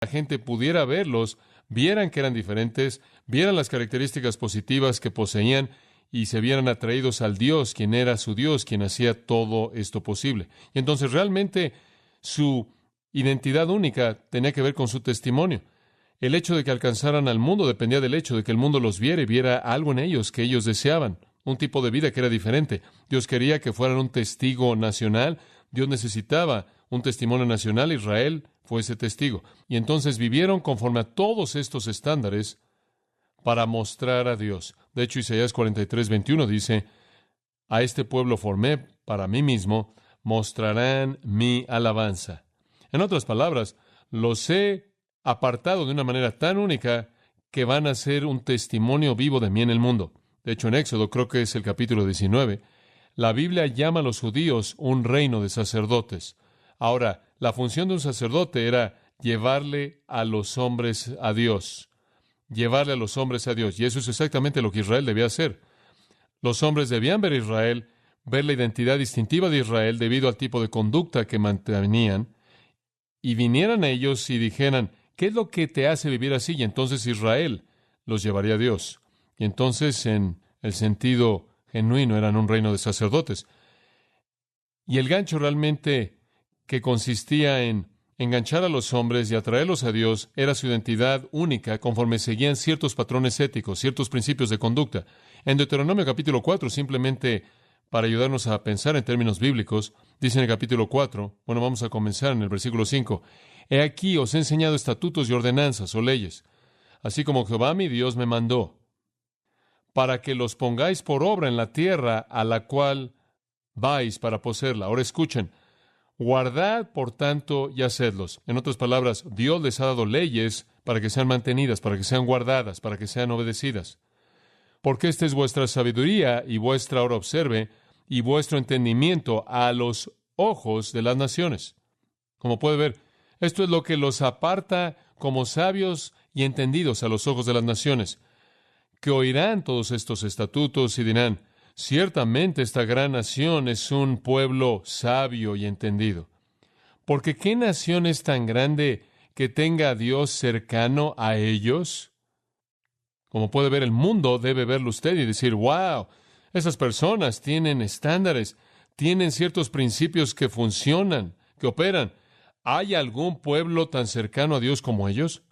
la gente pudiera verlos, vieran que eran diferentes, vieran las características positivas que poseían y se vieran atraídos al Dios, quien era su Dios, quien hacía todo esto posible. Y entonces realmente su identidad única tenía que ver con su testimonio. El hecho de que alcanzaran al mundo dependía del hecho de que el mundo los viera y viera algo en ellos que ellos deseaban, un tipo de vida que era diferente. Dios quería que fueran un testigo nacional. Dios necesitaba un testimonio nacional. Israel fue ese testigo. Y entonces vivieron conforme a todos estos estándares para mostrar a Dios. De hecho, Isaías 43:21 dice, a este pueblo formé para mí mismo, mostrarán mi alabanza. En otras palabras, los he apartado de una manera tan única que van a ser un testimonio vivo de mí en el mundo. De hecho, en Éxodo, creo que es el capítulo 19, la Biblia llama a los judíos un reino de sacerdotes. Ahora, la función de un sacerdote era llevarle a los hombres a Dios. Llevarle a los hombres a Dios. Y eso es exactamente lo que Israel debía hacer. Los hombres debían ver a Israel, ver la identidad distintiva de Israel debido al tipo de conducta que mantenían, y vinieran a ellos y dijeran, ¿qué es lo que te hace vivir así? Y entonces Israel los llevaría a Dios. Y entonces, en el sentido genuino, eran un reino de sacerdotes. Y el gancho realmente que consistía en enganchar a los hombres y atraerlos a Dios era su identidad única conforme seguían ciertos patrones éticos, ciertos principios de conducta. En Deuteronomio capítulo 4, simplemente para ayudarnos a pensar en términos bíblicos, dice en el capítulo 4, vamos a comenzar en el versículo 5, He aquí os he enseñado estatutos y ordenanzas o leyes, así como Jehová mi Dios me mandó, para que los pongáis por obra en la tierra a la cual vais para poseerla. Ahora escuchen, guardad, por tanto, y hacedlos. En otras palabras, Dios les ha dado leyes para que sean mantenidas, para que sean guardadas, para que sean obedecidas. Porque esta es vuestra sabiduría y vuestra, ahora observe, y vuestro entendimiento a los ojos de las naciones. Como puede ver, esto es lo que los aparta como sabios y entendidos a los ojos de las naciones, que oirán todos estos estatutos y dirán, ciertamente esta gran nación es un pueblo sabio y entendido. Porque ¿qué nación es tan grande que tenga a Dios cercano a ellos? Como puede ver, el mundo debe verlo usted y decir, wow, esas personas tienen estándares, tienen ciertos principios que funcionan, que operan. ¿Hay algún pueblo tan cercano a Dios como ellos?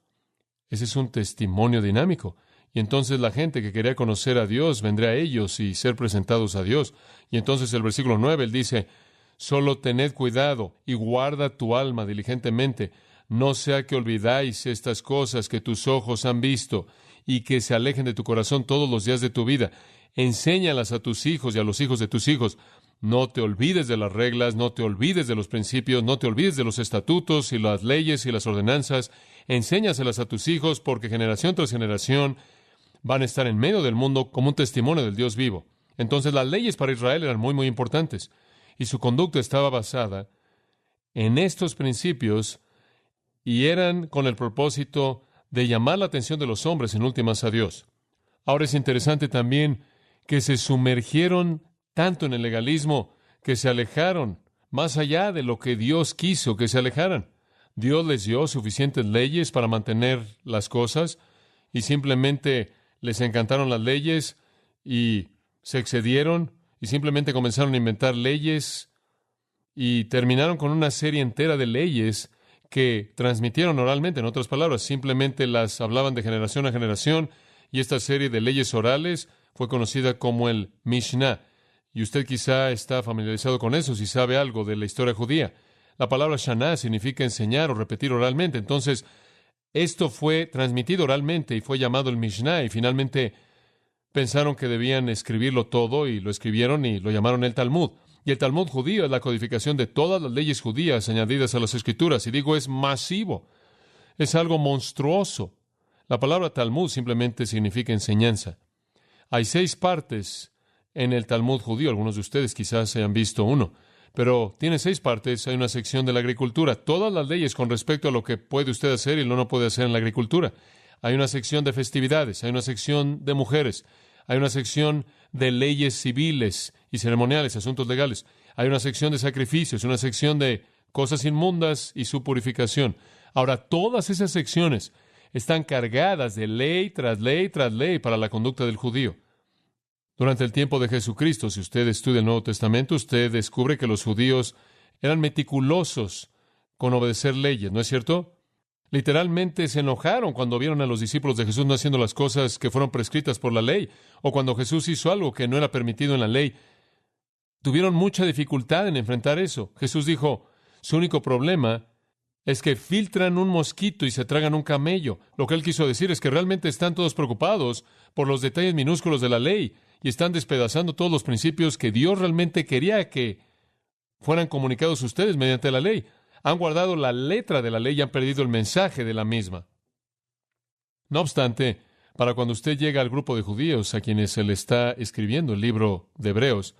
Ese es un testimonio dinámico. Y entonces la gente que quería conocer a Dios vendría a ellos y ser presentados a Dios. Y entonces el versículo 9, él dice, solo tened cuidado y guarda tu alma diligentemente, no sea que olvidáis estas cosas que tus ojos han visto y que se alejen de tu corazón todos los días de tu vida. Enséñalas a tus hijos y a los hijos de tus hijos. No te olvides de las reglas, no te olvides de los principios, no te olvides de los estatutos y las leyes y las ordenanzas. Enséñaselas a tus hijos porque generación tras generación van a estar en medio del mundo como un testimonio del Dios vivo. Entonces las leyes para Israel eran muy, muy importantes y su conducta estaba basada en estos principios y eran con el propósito de llamar la atención de los hombres en últimas a Dios. Ahora es interesante también que se sumergieron tanto en el legalismo que se alejaron más allá de lo que Dios quiso que se alejaran. Dios les dio suficientes leyes para mantener las cosas y simplemente les encantaron las leyes y se excedieron y simplemente comenzaron a inventar leyes y terminaron con una serie entera de leyes que transmitieron oralmente. En otras palabras, simplemente las hablaban de generación a generación y esta serie de leyes orales fue conocida como el Mishnah. Y usted quizá está familiarizado con eso si sabe algo de la historia judía. La palabra Shana significa enseñar o repetir oralmente. Entonces, esto fue transmitido oralmente y fue llamado el Mishnah y finalmente pensaron que debían escribirlo todo y lo escribieron y lo llamaron el Talmud. Y el Talmud judío es la codificación de todas las leyes judías añadidas a las Escrituras. Y digo, es masivo, es algo monstruoso. La palabra Talmud simplemente significa enseñanza. Hay 6 partes en el Talmud judío. Algunos de ustedes quizás hayan visto uno. Pero tiene 6 partes. Hay una sección de la agricultura. Todas las leyes con respecto a lo que puede usted hacer y lo no puede hacer en la agricultura. Hay una sección de festividades. Hay una sección de mujeres. Hay una sección de leyes civiles y ceremoniales, asuntos legales. Hay una sección de sacrificios, una sección de cosas inmundas y su purificación. Ahora, todas esas secciones están cargadas de ley tras ley tras ley para la conducta del judío. Durante el tiempo de Jesucristo, si usted estudia el Nuevo Testamento, usted descubre que los judíos eran meticulosos con obedecer leyes, ¿no es cierto? Literalmente se enojaron cuando vieron a los discípulos de Jesús no haciendo las cosas que fueron prescritas por la ley, o cuando Jesús hizo algo que no era permitido en la ley. Tuvieron mucha dificultad en enfrentar eso. Jesús dijo, su único problema es que filtran un mosquito y se tragan un camello. Lo que él quiso decir es que realmente están todos preocupados por los detalles minúsculos de la ley y están despedazando todos los principios que Dios realmente quería que fueran comunicados a ustedes mediante la ley. Han guardado la letra de la ley y han perdido el mensaje de la misma. No obstante, para cuando usted llega al grupo de judíos a quienes se le está escribiendo el libro de Hebreos,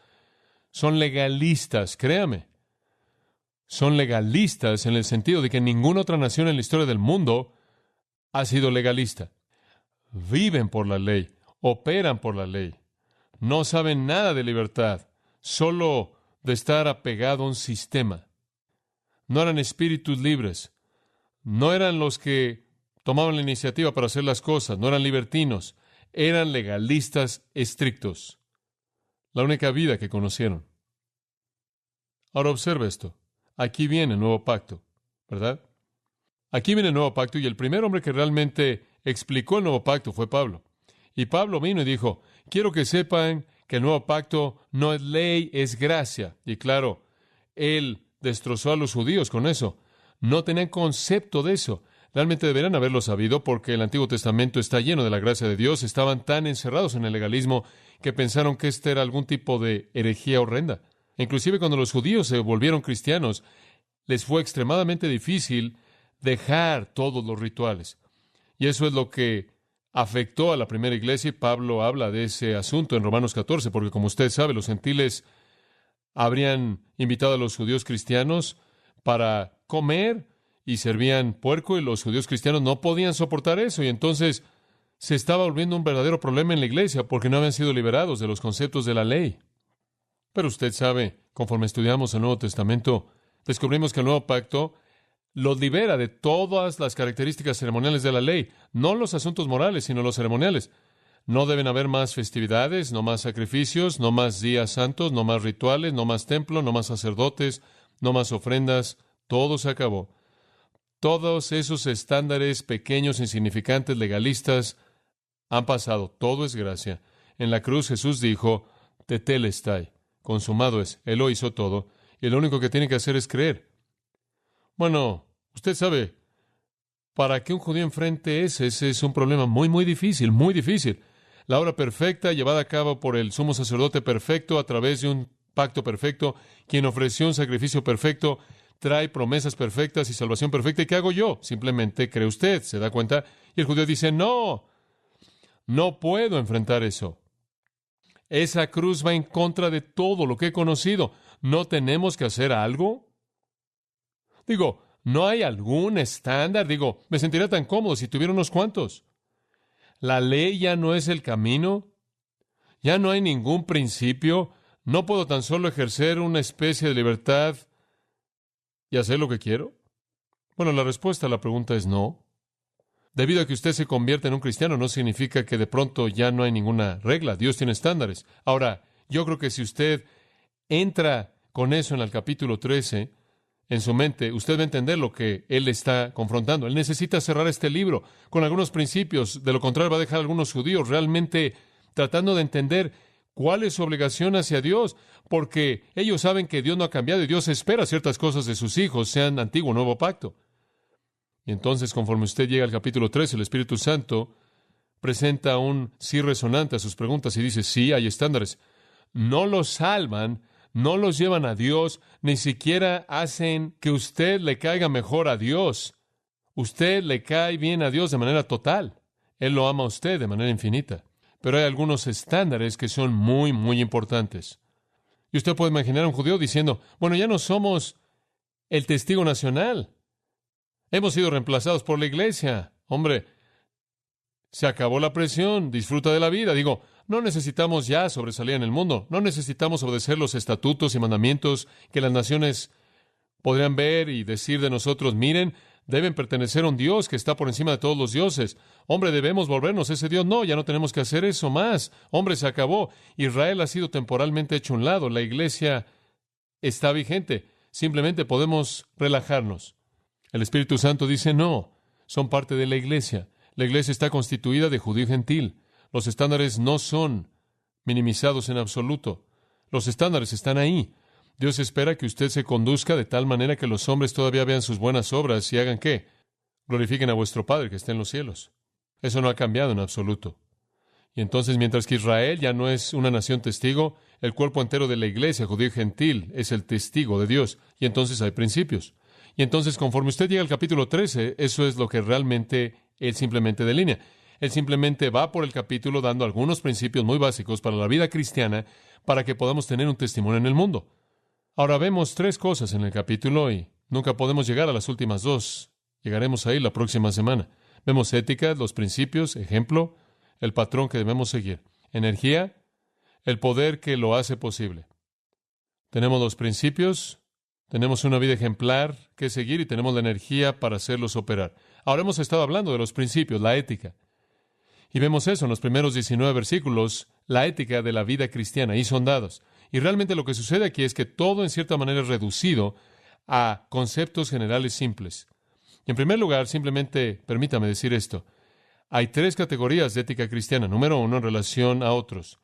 son legalistas, créame. Son legalistas en el sentido de que ninguna otra nación en la historia del mundo ha sido legalista. Viven por la ley, operan por la ley. No saben nada de libertad, solo de estar apegado a un sistema. No eran espíritus libres. No eran los que tomaban la iniciativa para hacer las cosas. No eran libertinos. Eran legalistas estrictos. La única vida que conocieron. Ahora observa esto. Aquí viene el nuevo pacto, ¿verdad? Aquí viene el nuevo pacto y el primer hombre que realmente explicó el nuevo pacto fue Pablo. Y Pablo vino y dijo, quiero que sepan que el nuevo pacto no es ley, es gracia. Y claro, él destrozó a los judíos con eso. No tenían concepto de eso. Realmente deberían haberlo sabido porque el Antiguo Testamento está lleno de la gracia de Dios. Estaban tan encerrados en el legalismo que pensaron que este era algún tipo de herejía horrenda. Inclusive cuando los judíos se volvieron cristianos, les fue extremadamente difícil dejar todos los rituales. Y eso es lo que afectó a la primera iglesia, y Pablo habla de ese asunto en Romanos 14, porque como usted sabe, los gentiles habrían invitado a los judíos cristianos para comer y servían puerco, y los judíos cristianos no podían soportar eso, y entonces se estaba volviendo un verdadero problema en la iglesia porque no habían sido liberados de los conceptos de la ley. Pero usted sabe, conforme estudiamos el Nuevo Testamento, descubrimos que el Nuevo Pacto los libera de todas las características ceremoniales de la ley, no los asuntos morales, sino los ceremoniales. No deben haber más festividades, no más sacrificios, no más días santos, no más rituales, no más templo, no más sacerdotes, no más ofrendas. Todo se acabó. Todos esos estándares pequeños, insignificantes, legalistas, han pasado. Todo es gracia. En la cruz Jesús dijo, tetelestai, consumado es. Él lo hizo todo. Y lo único que tiene que hacer es creer. Bueno, usted sabe, para que un judío enfrente ese es un problema muy, muy difícil, muy difícil. La obra perfecta llevada a cabo por el sumo sacerdote perfecto a través de un pacto perfecto, quien ofreció un sacrificio perfecto, trae promesas perfectas y salvación perfecta. ¿Y qué hago yo? Simplemente cree usted, ¿se da cuenta? Y el judío dice, no puedo enfrentar eso. Esa cruz va en contra de todo lo que he conocido. ¿No tenemos que hacer algo? Digo, ¿no hay algún estándar? Digo, me sentiría tan cómodo si tuviera unos cuantos. La ley ya no es el camino. Ya no hay ningún principio. No puedo tan solo ejercer una especie de libertad y hacer lo que quiero. Bueno, la respuesta a la pregunta es no. Debido a que usted se convierte en un cristiano, no significa que de pronto ya no hay ninguna regla. Dios tiene estándares. Ahora, yo creo que si usted entra con eso en el capítulo 13, en su mente, usted va a entender lo que él está confrontando. Él necesita cerrar este libro con algunos principios. De lo contrario, va a dejar a algunos judíos realmente tratando de entender cuál es su obligación hacia Dios, porque ellos saben que Dios no ha cambiado y Dios espera ciertas cosas de sus hijos, sean antiguo o nuevo pacto. Y entonces, conforme usted llega al capítulo 13, el Espíritu Santo presenta un sí resonante a sus preguntas y dice, sí, hay estándares. No los salvan, no los llevan a Dios, ni siquiera hacen que usted le caiga mejor a Dios. Usted le cae bien a Dios de manera total. Él lo ama a usted de manera infinita. Pero hay algunos estándares que son muy, muy importantes. Y usted puede imaginar a un judío diciendo, bueno, ya no somos el testigo nacional. Hemos sido reemplazados por la iglesia. Hombre, se acabó la presión, disfruta de la vida. Digo, no necesitamos ya sobresalir en el mundo. No necesitamos obedecer los estatutos y mandamientos que las naciones podrían ver y decir de nosotros, miren, deben pertenecer a un Dios que está por encima de todos los dioses. Hombre, debemos volvernos a ese Dios. No, ya no tenemos que hacer eso más. Hombre, se acabó. Israel ha sido temporalmente hecho a un lado. La iglesia está vigente. Simplemente podemos relajarnos. El Espíritu Santo dice, no, son parte de la iglesia. La iglesia está constituida de judío y gentil. Los estándares no son minimizados en absoluto. Los estándares están ahí. Dios espera que usted se conduzca de tal manera que los hombres todavía vean sus buenas obras y hagan ¿qué? Glorifiquen a vuestro Padre que está en los cielos. Eso no ha cambiado en absoluto. Y entonces, mientras que Israel ya no es una nación testigo, el cuerpo entero de la iglesia, judío y gentil, es el testigo de Dios. Y entonces hay principios. Y entonces, conforme usted llega al capítulo 13, eso es lo que realmente Él simplemente delinea. Él simplemente va por el capítulo dando algunos principios muy básicos para la vida cristiana para que podamos tener un testimonio en el mundo. Ahora vemos tres cosas en el capítulo y nunca podemos llegar a las últimas dos. Llegaremos ahí la próxima semana. Vemos ética, los principios, ejemplo, el patrón que debemos seguir. Energía, el poder que lo hace posible. Tenemos los principios, tenemos una vida ejemplar que seguir y tenemos la energía para hacerlos operar. Ahora hemos estado hablando de los principios, la ética. Y vemos eso en los primeros 19 versículos, la ética de la vida cristiana, y son dados. Y realmente lo que sucede aquí es que todo en cierta manera es reducido a conceptos generales simples. Y en primer lugar, simplemente permítame decir esto. Hay tres categorías de ética cristiana. Número uno, en relación a otros.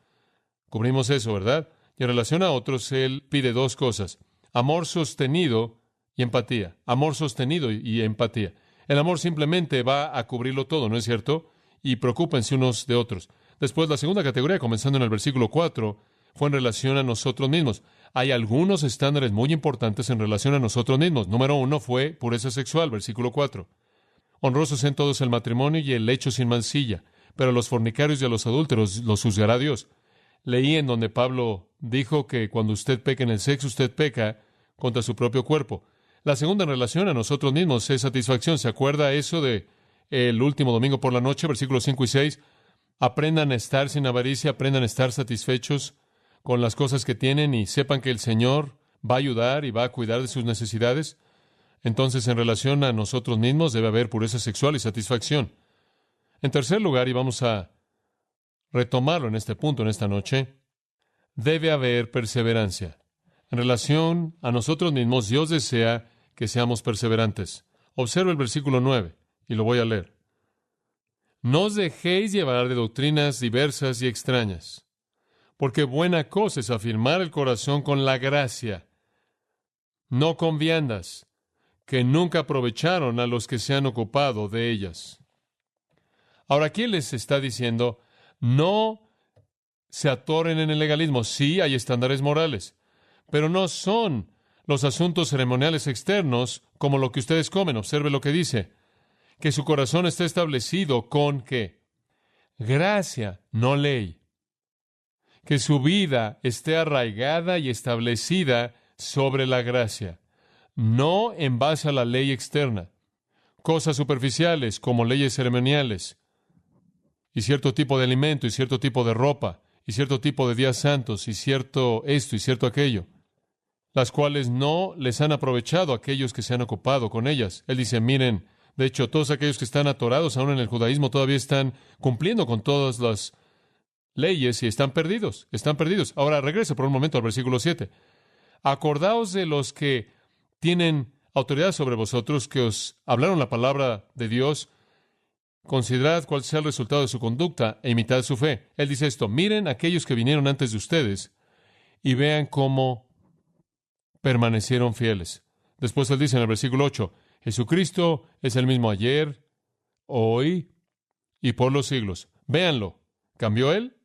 Cubrimos eso, ¿verdad? Y en relación a otros, Él pide dos cosas. Amor sostenido y empatía. Amor sostenido y empatía. El amor simplemente va a cubrirlo todo, ¿no es cierto? Y preocúpense unos de otros. Después, la segunda categoría, comenzando en el versículo 4, fue en relación a nosotros mismos. Hay algunos estándares muy importantes en relación a nosotros mismos. Número uno fue pureza sexual, versículo 4. Honrosos en todos el matrimonio y el lecho sin mancilla, pero a los fornicarios y a los adúlteros los juzgará Dios. Leí en donde Pablo dijo que cuando usted peca en el sexo, usted peca contra su propio cuerpo. La segunda en relación a nosotros mismos es satisfacción. ¿Se acuerda eso de el último domingo por la noche, versículos 5 y 6? Aprendan a estar sin avaricia, aprendan a estar satisfechos con las cosas que tienen y sepan que el Señor va a ayudar y va a cuidar de sus necesidades. Entonces, en relación a nosotros mismos, debe haber pureza sexual y satisfacción. En tercer lugar, y vamos a retomarlo en este punto, en esta noche, debe haber perseverancia. En relación a nosotros mismos, Dios desea que seamos perseverantes. Observa el versículo 9, y lo voy a leer. No os dejéis llevar de doctrinas diversas y extrañas, porque buena cosa es afirmar el corazón con la gracia, no con viandas, que nunca aprovecharon a los que se han ocupado de ellas. Ahora, aquí les está diciendo, no se atoren en el legalismo. Sí, hay estándares morales, pero no son los asuntos ceremoniales externos como lo que ustedes comen. Observe lo que dice, que su corazón está establecido con ¿qué? Gracia, no ley. Que su vida esté arraigada y establecida sobre la gracia, no en base a la ley externa. Cosas superficiales como leyes ceremoniales, y cierto tipo de alimento, y cierto tipo de ropa, y cierto tipo de días santos, y cierto esto, y cierto aquello, las cuales no les han aprovechado a aquellos que se han ocupado con ellas. Él dice, miren, de hecho, todos aquellos que están atorados aún en el judaísmo todavía están cumpliendo con todas las leyes y están perdidos, están perdidos. Ahora regrese por un momento al versículo 7. Acordaos de los que tienen autoridad sobre vosotros, que os hablaron la palabra de Dios. Considerad cuál sea el resultado de su conducta e imitad su fe. Él dice esto, miren a aquellos que vinieron antes de ustedes y vean cómo permanecieron fieles. Después él dice en el versículo 8, Jesucristo es el mismo ayer, hoy y por los siglos. Véanlo. ¿Cambió él?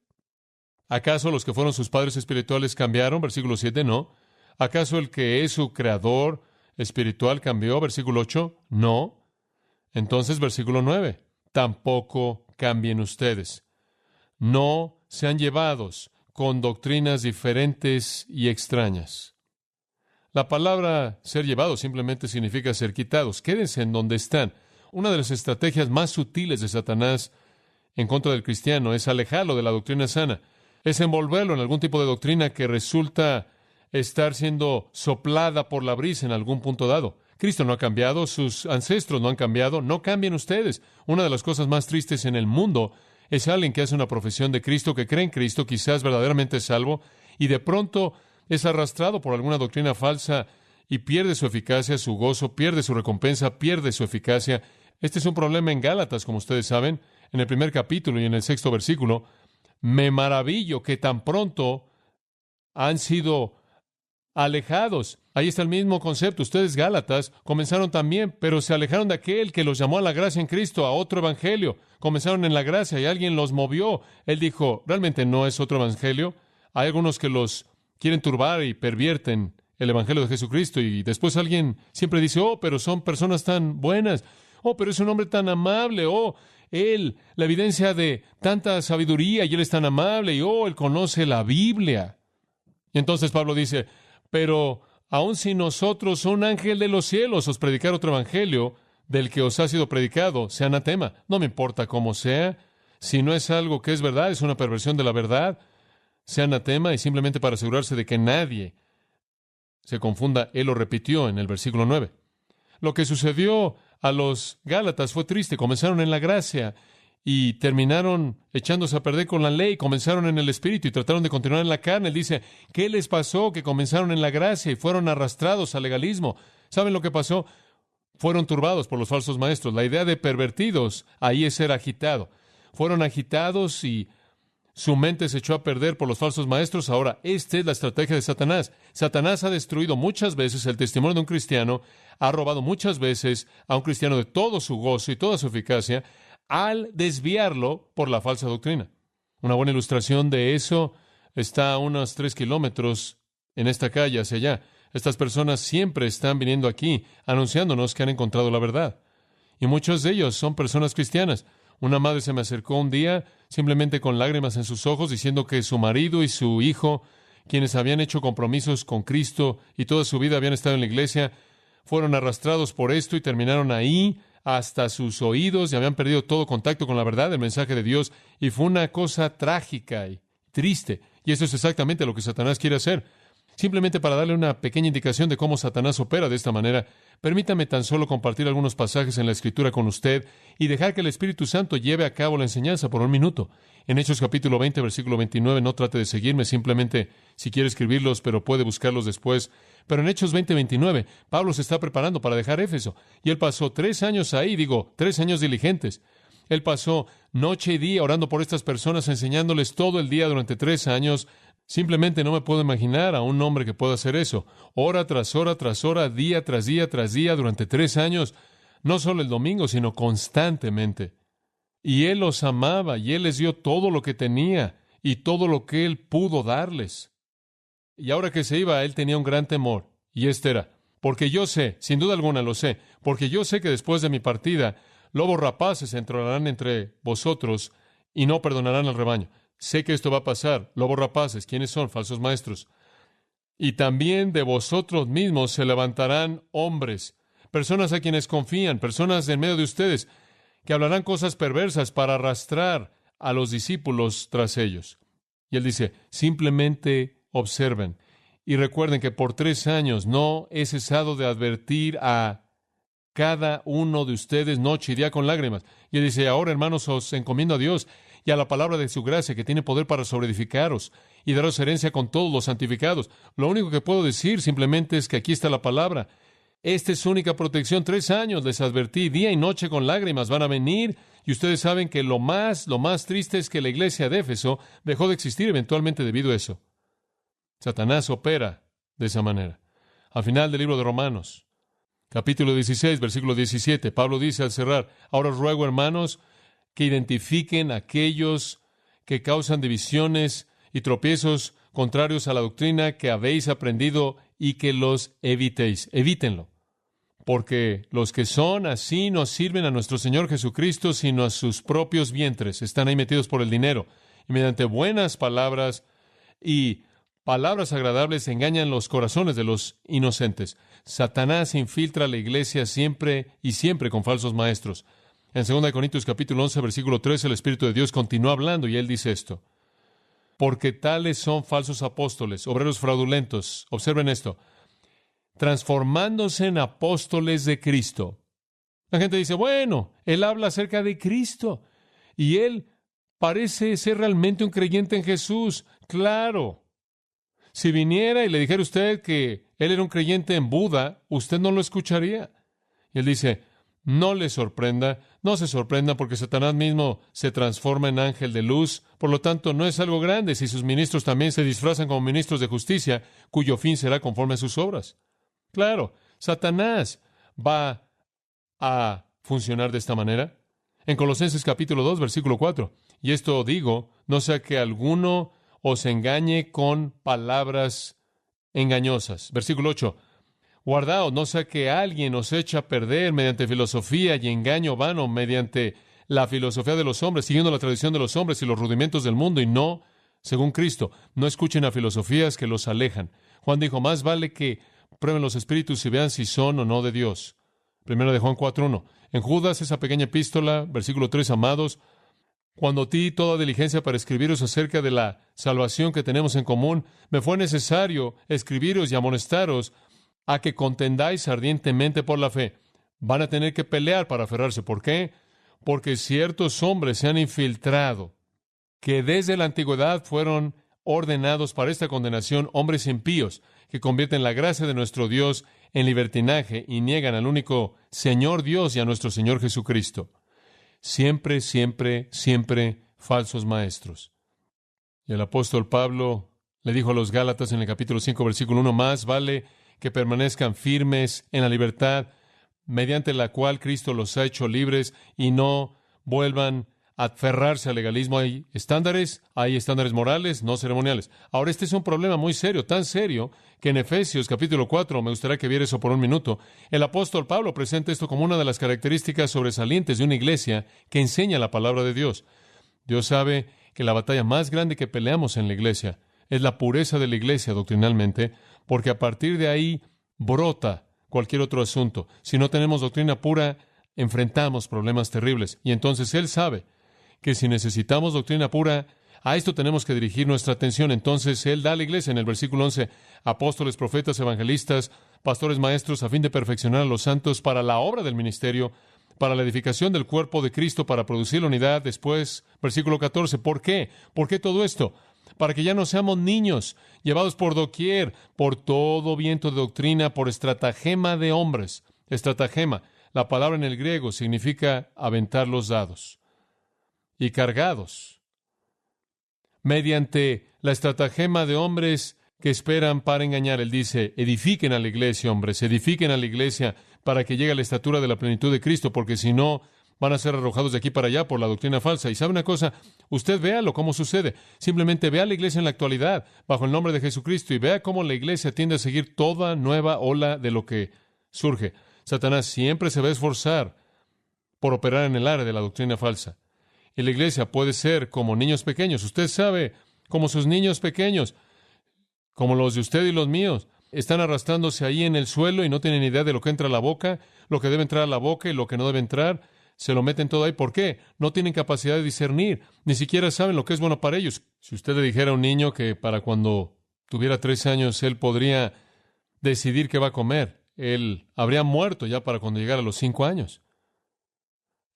¿Acaso los que fueron sus padres espirituales cambiaron? Versículo 7, no. ¿Acaso el que es su creador espiritual cambió? Versículo 8, no. Entonces, versículo 9, tampoco cambien ustedes. No sean llevados con doctrinas diferentes y extrañas. La palabra ser llevados simplemente significa ser quitados. Quédense en donde están. Una de las estrategias más sutiles de Satanás en contra del cristiano es alejarlo de la doctrina sana. Es envolverlo en algún tipo de doctrina que resulta estar siendo soplada por la brisa en algún punto dado. Cristo no ha cambiado, sus ancestros no han cambiado, no cambien ustedes. Una de las cosas más tristes en el mundo es alguien que hace una profesión de Cristo, que cree en Cristo, quizás verdaderamente es salvo, y de pronto es arrastrado por alguna doctrina falsa y pierde su eficacia, su gozo, pierde su recompensa, pierde su eficacia. Este es un problema en Gálatas, como ustedes saben, en el primer capítulo y en el 6º versículo. Me maravillo que tan pronto han sido alejados. Ahí está el mismo concepto. Ustedes, Gálatas, comenzaron también, pero se alejaron de aquel que los llamó a la gracia en Cristo, a otro evangelio. Comenzaron en la gracia y alguien los movió. Él dijo, realmente no es otro evangelio. Hay algunos que los quieren turbar y pervierten el evangelio de Jesucristo, y después alguien siempre dice, oh, pero son personas tan buenas. Oh, pero es un hombre tan amable. Oh, él, la evidencia de tanta sabiduría, y él es tan amable, y oh, él conoce la Biblia. Y entonces Pablo dice, pero aun si nosotros, un ángel de los cielos, os predicar otro evangelio del que os ha sido predicado, sea anatema. No me importa cómo sea. Si no es algo que es verdad, es una perversión de la verdad, sea anatema, y simplemente para asegurarse de que nadie se confunda, él lo repitió en el versículo 9. Lo que sucedió a los Gálatas fue triste. Comenzaron en la gracia y terminaron echándose a perder con la ley. Comenzaron en el Espíritu y trataron de continuar en la carne. Él dice, ¿qué les pasó? Que comenzaron en la gracia y fueron arrastrados al legalismo. ¿Saben lo que pasó? Fueron turbados por los falsos maestros. La idea de pervertidos ahí es ser agitado. Fueron agitados y su mente se echó a perder por los falsos maestros. Ahora, esta es la estrategia de Satanás. Satanás ha destruido muchas veces el testimonio de un cristiano, ha robado muchas veces a un cristiano de todo su gozo y toda su eficacia, al desviarlo por la falsa doctrina. Una buena ilustración de eso está a unos 3 kilómetros en esta calle hacia allá. Estas personas siempre están viniendo aquí, anunciándonos que han encontrado la verdad. Y muchos de ellos son personas cristianas. Una madre se me acercó un día, simplemente con lágrimas en sus ojos, diciendo que su marido y su hijo, quienes habían hecho compromisos con Cristo y toda su vida habían estado en la iglesia, fueron arrastrados por esto y terminaron ahí hasta sus oídos y habían perdido todo contacto con la verdad del mensaje de Dios. Y fue una cosa trágica y triste. Y eso es exactamente lo que Satanás quiere hacer. Simplemente para darle una pequeña indicación de cómo Satanás opera de esta manera, permítame tan solo compartir algunos pasajes en la Escritura con usted y dejar que el Espíritu Santo lleve a cabo la enseñanza por un minuto. En Hechos capítulo 20, versículo 29, no trate de seguirme, simplemente si quiere escribirlos, pero puede buscarlos después. Pero en Hechos 20, 29, Pablo se está preparando para dejar Éfeso, y él pasó 3 años ahí, 3 años diligentes. Él pasó noche y día orando por estas personas, enseñándoles todo el día durante 3 años. Simplemente no me puedo imaginar a un hombre que pueda hacer eso. Hora tras hora, tras hora, día tras día, tras día, durante 3 años. No solo el domingo, sino constantemente. Y él los amaba, y él les dio todo lo que tenía, y todo lo que él pudo darles. Y ahora que se iba, él tenía un gran temor. Y este era, porque yo sé, sin duda alguna lo sé, porque yo sé que después de mi partida, lobos rapaces entrarán entre vosotros, y no perdonarán al rebaño. Sé que esto va a pasar. Lobos rapaces, ¿quiénes son? Falsos maestros. Y también de vosotros mismos se levantarán hombres, personas a quienes confían, personas en medio de ustedes, que hablarán cosas perversas para arrastrar a los discípulos tras ellos. Y él dice, simplemente observen y recuerden que por 3 años no he cesado de advertir a cada uno de ustedes noche y día con lágrimas. Y él dice, ahora hermanos, os encomiendo a Dios y a la palabra de su gracia, que tiene poder para sobreedificaros y daros herencia con todos los santificados. Lo único que puedo decir simplemente es que aquí está la palabra. Esta es su única protección. 3 años les advertí, día y noche con lágrimas van a venir, y ustedes saben que lo más triste es que la iglesia de Éfeso dejó de existir eventualmente debido a eso. Satanás opera de esa manera. Al final del libro de Romanos, capítulo 16, versículo 17, Pablo dice al cerrar, ahora os ruego, hermanos, que identifiquen a aquellos que causan divisiones y tropiezos contrarios a la doctrina que habéis aprendido y que los evitéis. Evítenlo. Porque los que son así no sirven a nuestro Señor Jesucristo, sino a sus propios vientres. Están ahí metidos por el dinero. Y mediante buenas palabras y palabras agradables engañan los corazones de los inocentes. Satanás infiltra la iglesia siempre y siempre con falsos maestros. En 2 Corintios capítulo 11, versículo 13, el Espíritu de Dios continúa hablando y él dice esto. Porque tales son falsos apóstoles, obreros fraudulentos. Observen esto. transformándose en apóstoles de Cristo. La gente dice, bueno, él habla acerca de Cristo y él parece ser realmente un creyente en Jesús. Claro. Si viniera y le dijera a usted que él era un creyente en Buda, usted no lo escucharía. Y él dice, no le sorprenda, no se sorprenda porque Satanás mismo se transforma en ángel de luz. Por lo tanto, no es algo grande si sus ministros también se disfrazan como ministros de justicia, cuyo fin será conforme a sus obras. Claro, Satanás va a funcionar de esta manera. En Colosenses capítulo 2, versículo 4. Y esto digo, no sea que alguno os engañe con palabras engañosas. Versículo 8. Guardaos, no sea que alguien os eche a perder mediante filosofía y engaño vano, mediante la filosofía de los hombres, siguiendo la tradición de los hombres y los rudimentos del mundo, y no, según Cristo. No escuchen a filosofías que los alejan. Juan dijo, más vale que prueben los espíritus y vean si son o no de Dios. Primero de Juan 4:1. En Judas, esa pequeña epístola, versículo 3, amados, cuando di toda diligencia para escribiros acerca de la salvación que tenemos en común, me fue necesario escribiros y amonestaros a que contendáis ardientemente por la fe. Van a tener que pelear para aferrarse. ¿Por qué? Porque ciertos hombres se han infiltrado, que desde la antigüedad fueron ordenados para esta condenación, hombres impíos, que convierten la gracia de nuestro Dios en libertinaje y niegan al único Señor Dios y a nuestro Señor Jesucristo. Siempre, siempre, siempre falsos maestros. Y el apóstol Pablo le dijo a los Gálatas en el capítulo 5, versículo 1, más vale que permanezcan firmes en la libertad mediante la cual Cristo los ha hecho libres y no vuelvan a aferrarse al legalismo. Hay estándares morales, no ceremoniales. Ahora, este es un problema muy serio, tan serio que en Efesios capítulo 4, me gustaría que viera eso por un minuto, el apóstol Pablo presenta esto como una de las características sobresalientes de una iglesia que enseña la palabra de Dios. Dios sabe que la batalla más grande que peleamos en la iglesia es la pureza de la iglesia doctrinalmente, porque a partir de ahí brota cualquier otro asunto. Si no tenemos doctrina pura, enfrentamos problemas terribles. Y entonces Él sabe que si necesitamos doctrina pura, a esto tenemos que dirigir nuestra atención. Entonces Él da a la iglesia en el versículo 11, apóstoles, profetas, evangelistas, pastores, maestros, a fin de perfeccionar a los santos para la obra del ministerio, para la edificación del cuerpo de Cristo, para producir la unidad. Después, versículo 14, ¿por qué? ¿Por qué todo esto? Para que ya no seamos niños, llevados por doquier, por todo viento de doctrina, por estratagema de hombres. Estratagema, la palabra en el griego significa aventar los dados. Y cargados, mediante la estratagema de hombres que esperan para engañar. Él dice, edifiquen a la iglesia, hombres, edifiquen a la iglesia para que llegue a la estatura de la plenitud de Cristo, porque si no, van a ser arrojados de aquí para allá por la doctrina falsa. Y sabe una cosa, usted véalo cómo sucede. Simplemente vea a la iglesia en la actualidad, bajo el nombre de Jesucristo, y vea cómo la iglesia tiende a seguir toda nueva ola de lo que surge. Satanás siempre se va a esforzar por operar en el área de la doctrina falsa. Y la iglesia puede ser como niños pequeños. Usted sabe, como sus niños pequeños, como los de usted y los míos, están arrastrándose ahí en el suelo y no tienen idea de lo que entra a la boca, lo que debe entrar a la boca y lo que no debe entrar. Se lo meten todo ahí. ¿Por qué? No tienen capacidad de discernir. Ni siquiera saben lo que es bueno para ellos. Si usted le dijera a un niño que para cuando tuviera 3 años él podría decidir qué va a comer, él habría muerto ya para cuando llegara a los 5 años.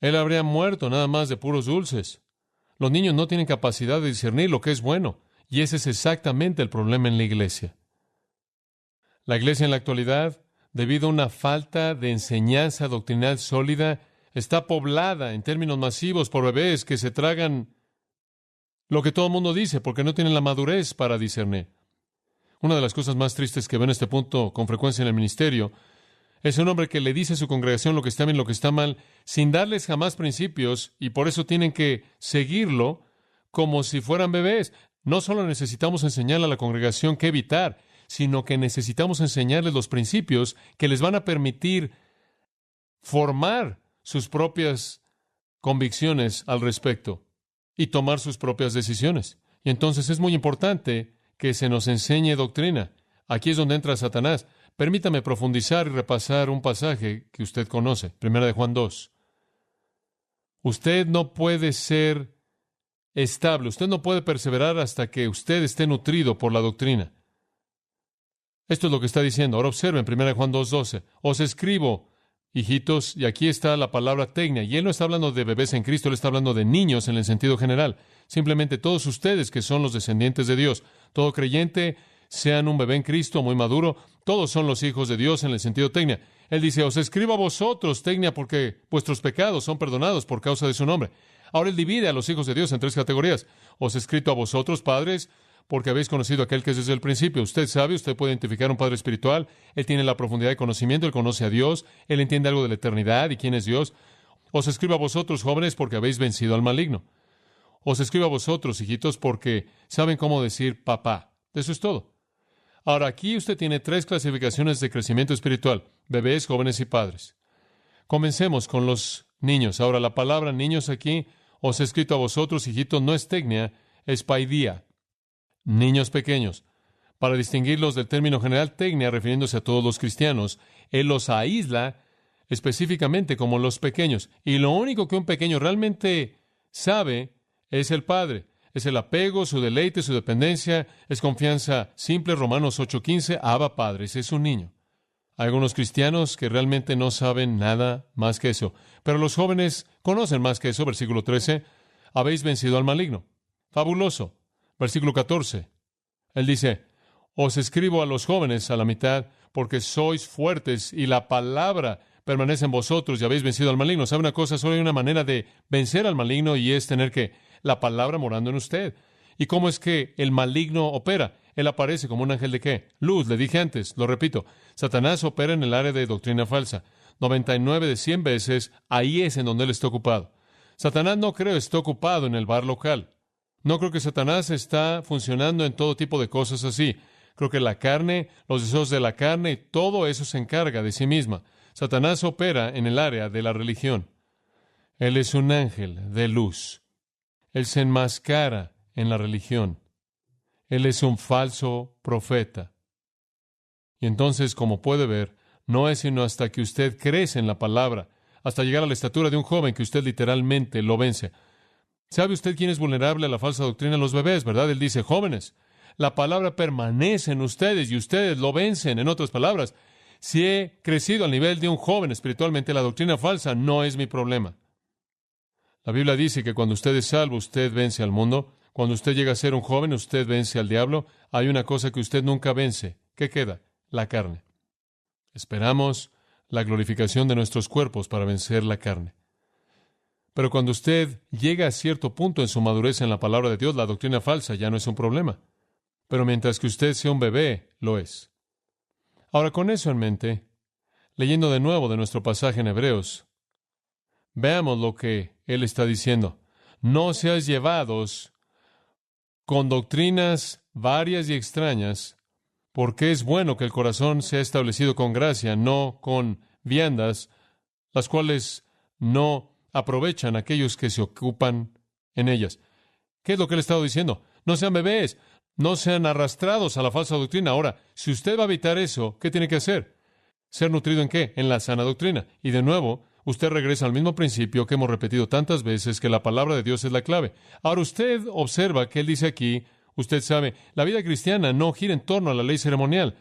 Él habría muerto nada más de puros dulces. Los niños no tienen capacidad de discernir lo que es bueno. Y ese es exactamente el problema en la iglesia. La iglesia en la actualidad, debido a una falta de enseñanza doctrinal sólida, está poblada en términos masivos por bebés que se tragan lo que todo el mundo dice porque no tienen la madurez para discernir. Una de las cosas más tristes que veo en este punto con frecuencia en el ministerio es un hombre que le dice a su congregación lo que está bien y lo que está mal, sin darles jamás principios, y por eso tienen que seguirlo como si fueran bebés. No solo necesitamos enseñarle a la congregación qué evitar, sino que necesitamos enseñarles los principios que les van a permitir formar sus propias convicciones al respecto y tomar sus propias decisiones. Y entonces es muy importante que se nos enseñe doctrina. Aquí es donde entra Satanás. Permítame profundizar y repasar un pasaje que usted conoce, Primera de Juan 2. Usted no puede ser estable, usted no puede perseverar hasta que usted esté nutrido por la doctrina. Esto es lo que está diciendo. Ahora observen 1 Juan 2:12. Os escribo, hijitos, y aquí está la palabra tecnia. Y él no está hablando de bebés en Cristo, él está hablando de niños en el sentido general. Simplemente todos ustedes que son los descendientes de Dios, todo creyente, sean un bebé en Cristo muy maduro, todos son los hijos de Dios en el sentido tecnia. Él dice, os escribo a vosotros, tecnia, porque vuestros pecados son perdonados por causa de su nombre. Ahora él divide a los hijos de Dios en tres categorías. Os he escrito a vosotros, padres, porque habéis conocido a aquel que es desde el principio. Usted sabe, usted puede identificar un padre espiritual. Él tiene la profundidad de conocimiento, él conoce a Dios, él entiende algo de la eternidad y quién es Dios. Os escribo a vosotros, jóvenes, porque habéis vencido al maligno. Os escribo a vosotros, hijitos, porque saben cómo decir papá. Eso es todo. Ahora, aquí usted tiene tres clasificaciones de crecimiento espiritual: bebés, jóvenes y padres. Comencemos con los niños. Ahora, la palabra niños aquí, os he escrito a vosotros, hijitos, no es tecnia, es paidía. Niños pequeños. Para distinguirlos del término general tecnia, refiriéndose a todos los cristianos, él los aísla específicamente como los pequeños. Y lo único que un pequeño realmente sabe es el padre. Es el apego, su deleite, su dependencia, es confianza simple. Romanos 8:15, Abba Padre, ese es un niño. Hay algunos cristianos que realmente no saben nada más que eso. Pero los jóvenes conocen más que eso. Versículo 13, habéis vencido al maligno. Fabuloso. Versículo 14, él dice, os escribo a los jóvenes a la mitad, porque sois fuertes y la palabra permanece en vosotros y habéis vencido al maligno. ¿Sabe una cosa? Solo hay una manera de vencer al maligno y es tener que la palabra morando en usted. ¿Y cómo es que el maligno opera? Él aparece como un ángel de ¿qué? Luz, le dije antes, lo repito. Satanás opera en el área de doctrina falsa. 99 de 100 veces, ahí es en donde él está ocupado. Satanás no creo está ocupado en el bar local. No creo que Satanás está funcionando en todo tipo de cosas así. Creo que la carne, los deseos de la carne, todo eso se encarga de sí misma. Satanás opera en el área de la religión. Él es un ángel de luz. Él se enmascara en la religión. Él es un falso profeta. Y entonces, como puede ver, no es sino hasta que usted crece en la palabra, hasta llegar a la estatura de un joven, que usted literalmente lo vence. ¿Sabe usted quién es vulnerable a la falsa doctrina? Los bebés, ¿verdad? Él dice, jóvenes, la palabra permanece en ustedes y ustedes lo vencen. En otras palabras, si he crecido al nivel de un joven espiritualmente, la doctrina falsa no es mi problema. La Biblia dice que cuando usted es salvo, usted vence al mundo. Cuando usted llega a ser un joven, usted vence al diablo. Hay una cosa que usted nunca vence. ¿Qué queda? La carne. Esperamos la glorificación de nuestros cuerpos para vencer la carne. Pero cuando usted llega a cierto punto en su madurez en la palabra de Dios, la doctrina falsa ya no es un problema. Pero mientras que usted sea un bebé, lo es. Ahora, con eso en mente, leyendo de nuevo de nuestro pasaje en Hebreos, veamos lo que él está diciendo. No seáis llevados con doctrinas varias y extrañas, porque es bueno que el corazón sea establecido con gracia, no con viandas, las cuales no aprovechan a aquellos que se ocupan en ellas. ¿Qué es lo que él ha estado diciendo? No sean bebés, no sean arrastrados a la falsa doctrina. Ahora, si usted va a evitar eso, ¿qué tiene que hacer? ¿Ser nutrido en qué? En la sana doctrina. Y de nuevo, usted regresa al mismo principio que hemos repetido tantas veces, que la palabra de Dios es la clave. Ahora usted observa que él dice aquí, usted sabe, la vida cristiana no gira en torno a la ley ceremonial,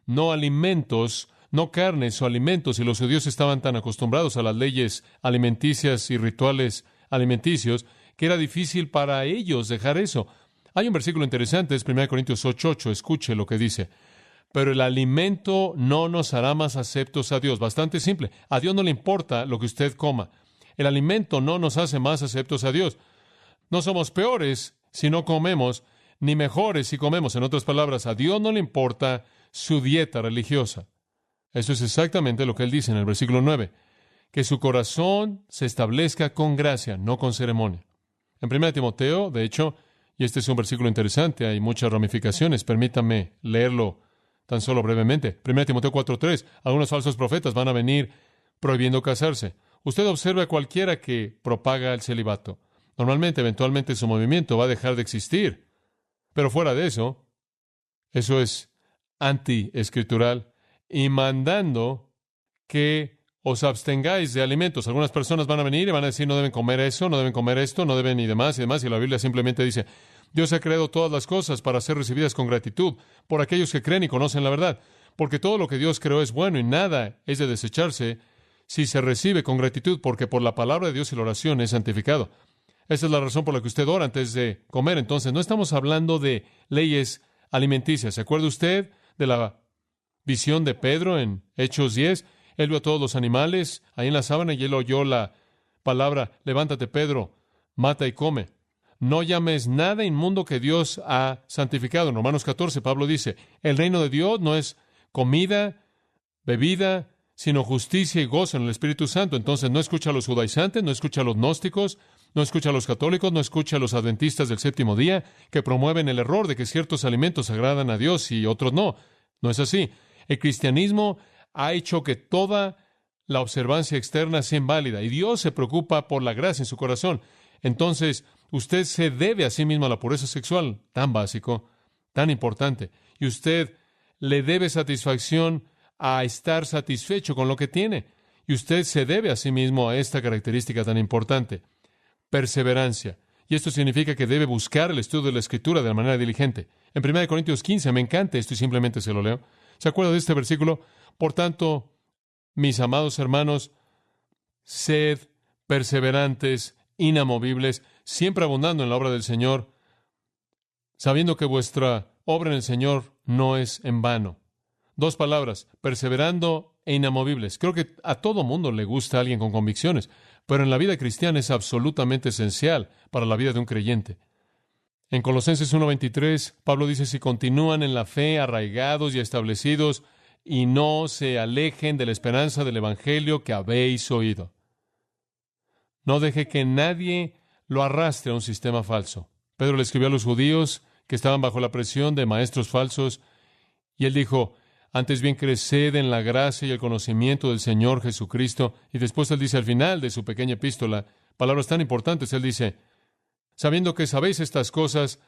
no alimentos, no carnes o alimentos, y los judíos estaban tan acostumbrados a las leyes alimenticias y rituales alimenticios que era difícil para ellos dejar eso. Hay un versículo interesante, es 1 Corintios 8:8, escuche lo que dice. Pero el alimento no nos hará más aceptos a Dios. Bastante simple. A Dios no le importa lo que usted coma. El alimento no nos hace más aceptos a Dios. No somos peores si no comemos, ni mejores si comemos. En otras palabras, a Dios no le importa su dieta religiosa. Eso es exactamente lo que él dice en el versículo 9. Que su corazón se establezca con gracia, no con ceremonia. En 1 Timoteo, de hecho, y este es un versículo interesante, hay muchas ramificaciones, permítame leerlo tan solo brevemente. 1 Timoteo 4:3, algunos falsos profetas van a venir prohibiendo casarse. Usted observa a cualquiera que propaga el celibato. Normalmente, eventualmente, su movimiento va a dejar de existir. Pero fuera de eso, eso es anti-escritural y mandando que os abstengáis de alimentos. Algunas personas van a venir y van a decir, no deben comer eso, no deben comer esto, no deben y demás, y la Biblia simplemente dice, Dios ha creado todas las cosas para ser recibidas con gratitud por aquellos que creen y conocen la verdad. porque todo lo que Dios creó es bueno y nada es de desecharse si se recibe con gratitud, porque por la palabra de Dios y la oración es santificado. Esa es la razón por la que usted ora antes de comer. Entonces, no estamos hablando de leyes alimenticias. ¿Se acuerda usted de la visión de Pedro en Hechos 10? Él vio a todos los animales ahí en la sábana y él oyó la palabra: levántate, Pedro, mata y come. No llames nada inmundo que Dios ha santificado. En Romanos 14, Pablo dice, el reino de Dios no es comida, bebida, sino justicia y gozo en el Espíritu Santo. Entonces, no escucha a los judaizantes, no escucha a los gnósticos, no escucha a los católicos, no escucha a los adventistas del séptimo día, que promueven el error de que ciertos alimentos agradan a Dios y otros no. No es así. El cristianismo ha hecho que toda la observancia externa sea inválida, y Dios se preocupa por la gracia en su corazón. Entonces, usted se debe a sí mismo a la pureza sexual, tan básico, tan importante, y usted le debe satisfacción a estar satisfecho con lo que tiene, y usted se debe a sí mismo a esta característica tan importante: perseverancia. Y esto significa que debe buscar el estudio de la Escritura de manera diligente. En 1 Corintios 15, me encanta esto y simplemente se lo leo. ¿Se acuerda de este versículo? Por tanto, mis amados hermanos, sed perseverantes, inamovibles, siempre abundando en la obra del Señor, sabiendo que vuestra obra en el Señor no es en vano. Dos palabras: perseverando e inamovibles. Creo que a todo mundo le gusta alguien con convicciones, pero en la vida cristiana es absolutamente esencial para la vida de un creyente. En Colosenses 1:23, Pablo dice: si continúan en la fe, arraigados y establecidos, y no se alejen de la esperanza del Evangelio que habéis oído. No deje que nadie lo arrastre a un sistema falso. Pedro le escribió a los judíos que estaban bajo la presión de maestros falsos, y él dijo: antes bien creced en la gracia y el conocimiento del Señor Jesucristo. Y después él dice al final de su pequeña epístola palabras tan importantes. Él dice: sabiendo que sabéis estas cosas,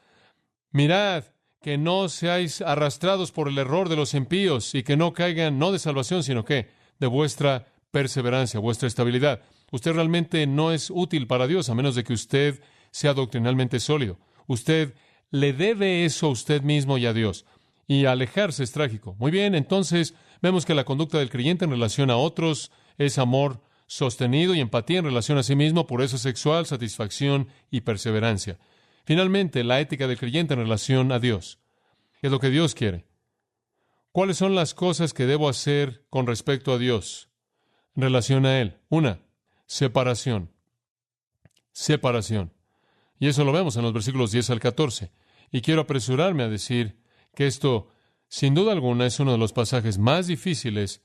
mirad que no seáis arrastrados por el error de los impíos, y que no caigan, no de salvación, sino que de vuestra perseverancia, vuestra estabilidad. Usted realmente no es útil para Dios a menos de que usted sea doctrinalmente sólido. Usted le debe eso a usted mismo y a Dios. Y alejarse es trágico. Muy bien, entonces vemos que la conducta del creyente en relación a otros es amor sostenido y empatía en relación a sí mismo, pureza sexual, satisfacción y perseverancia. Finalmente, la ética del creyente en relación a Dios. ¿Qué es lo que Dios quiere? ¿Cuáles son las cosas que debo hacer con respecto a Dios en relación a Él? Una, separación. Separación. Y eso lo vemos en los versículos 10 al 14. Y quiero apresurarme a decir que esto, sin duda alguna, es uno de los pasajes más difíciles.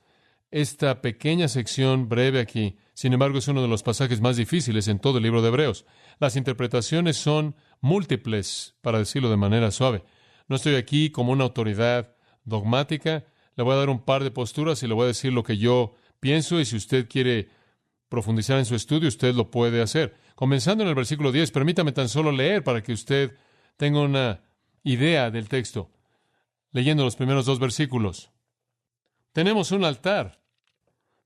Esta pequeña sección breve aquí, sin embargo, es uno de los pasajes más difíciles en todo el libro de Hebreos. Las interpretaciones son múltiples, para decirlo de manera suave. No estoy aquí como una autoridad dogmática. Le voy a dar un par de posturas y le voy a decir lo que yo pienso, y si usted quiere profundizar en su estudio, usted lo puede hacer. Comenzando en el versículo 10, permítame tan solo leer para que usted tenga una idea del texto. Leyendo los primeros dos versículos. Tenemos un altar,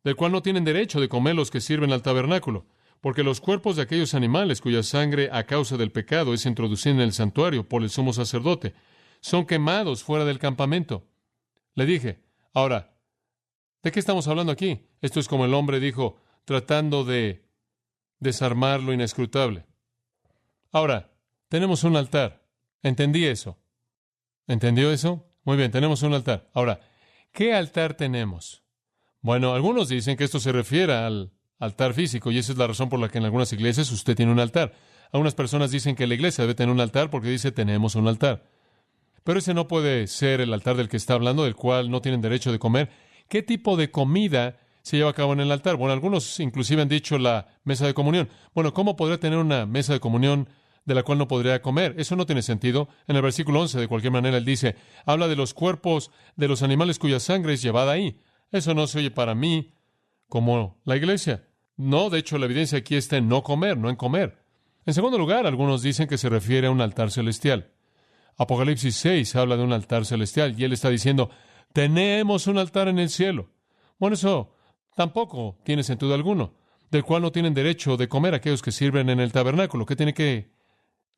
del cual no tienen derecho de comer los que sirven al tabernáculo, porque los cuerpos de aquellos animales cuya sangre a causa del pecado es introducida en el santuario por el sumo sacerdote, son quemados fuera del campamento. Le dije: ahora, ¿de qué estamos hablando aquí? Esto es como el hombre dijo, tratando de desarmar lo inescrutable. Ahora, tenemos un altar. Entendí eso. ¿Entendió eso? Muy bien, tenemos un altar. Ahora, ¿qué altar tenemos? Bueno, algunos dicen que esto se refiere al altar físico, y esa es la razón por la que en algunas iglesias usted tiene un altar. Algunas personas dicen que la iglesia debe tener un altar porque dice: tenemos un altar. Pero ese no puede ser el altar del que está hablando, del cual no tienen derecho de comer. ¿Qué tipo de comida se lleva a cabo en el altar? Bueno, algunos inclusive han dicho la mesa de comunión. Bueno, ¿cómo podría tener una mesa de comunión de la cual no podría comer? Eso no tiene sentido. En el versículo 11, de cualquier manera, él dice, habla de los cuerpos de los animales cuya sangre es llevada ahí. Eso no se oye para mí como la iglesia. No, de hecho, la evidencia aquí está en no comer, no en comer. En segundo lugar, algunos dicen que se refiere a un altar celestial. Apocalipsis 6 habla de un altar celestial, y él está diciendo, tenemos un altar en el cielo. Bueno, eso tampoco tiene sentido alguno, del cual no tienen derecho de comer aquellos que sirven en el tabernáculo. ¿Qué tiene que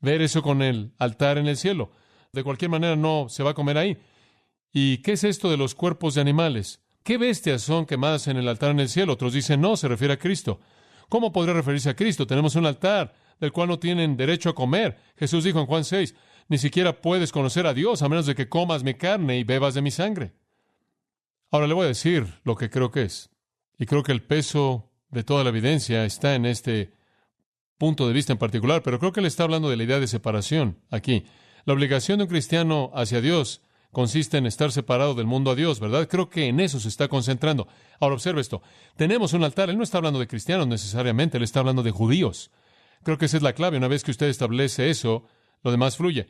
ver eso con el altar en el cielo? De cualquier manera no se va a comer ahí. ¿Y qué es esto de los cuerpos de animales? ¿Qué bestias son quemadas en el altar en el cielo? Otros dicen, no, se refiere a Cristo. ¿Cómo podría referirse a Cristo? Tenemos un altar del cual no tienen derecho a comer. Jesús dijo en Juan 6, ni siquiera puedes conocer a Dios a menos de que comas mi carne y bebas de mi sangre. Ahora le voy a decir lo que creo que es. Y creo que el peso de toda la evidencia está en este punto de vista en particular, pero creo que él está hablando de la idea de separación aquí. La obligación de un cristiano hacia Dios consiste en estar separado del mundo a Dios, ¿verdad? Creo que en eso se está concentrando. Ahora observe esto. Tenemos un altar. Él no está hablando de cristianos necesariamente, él está hablando de judíos. Creo que esa es la clave. Una vez que usted establece eso, lo demás fluye.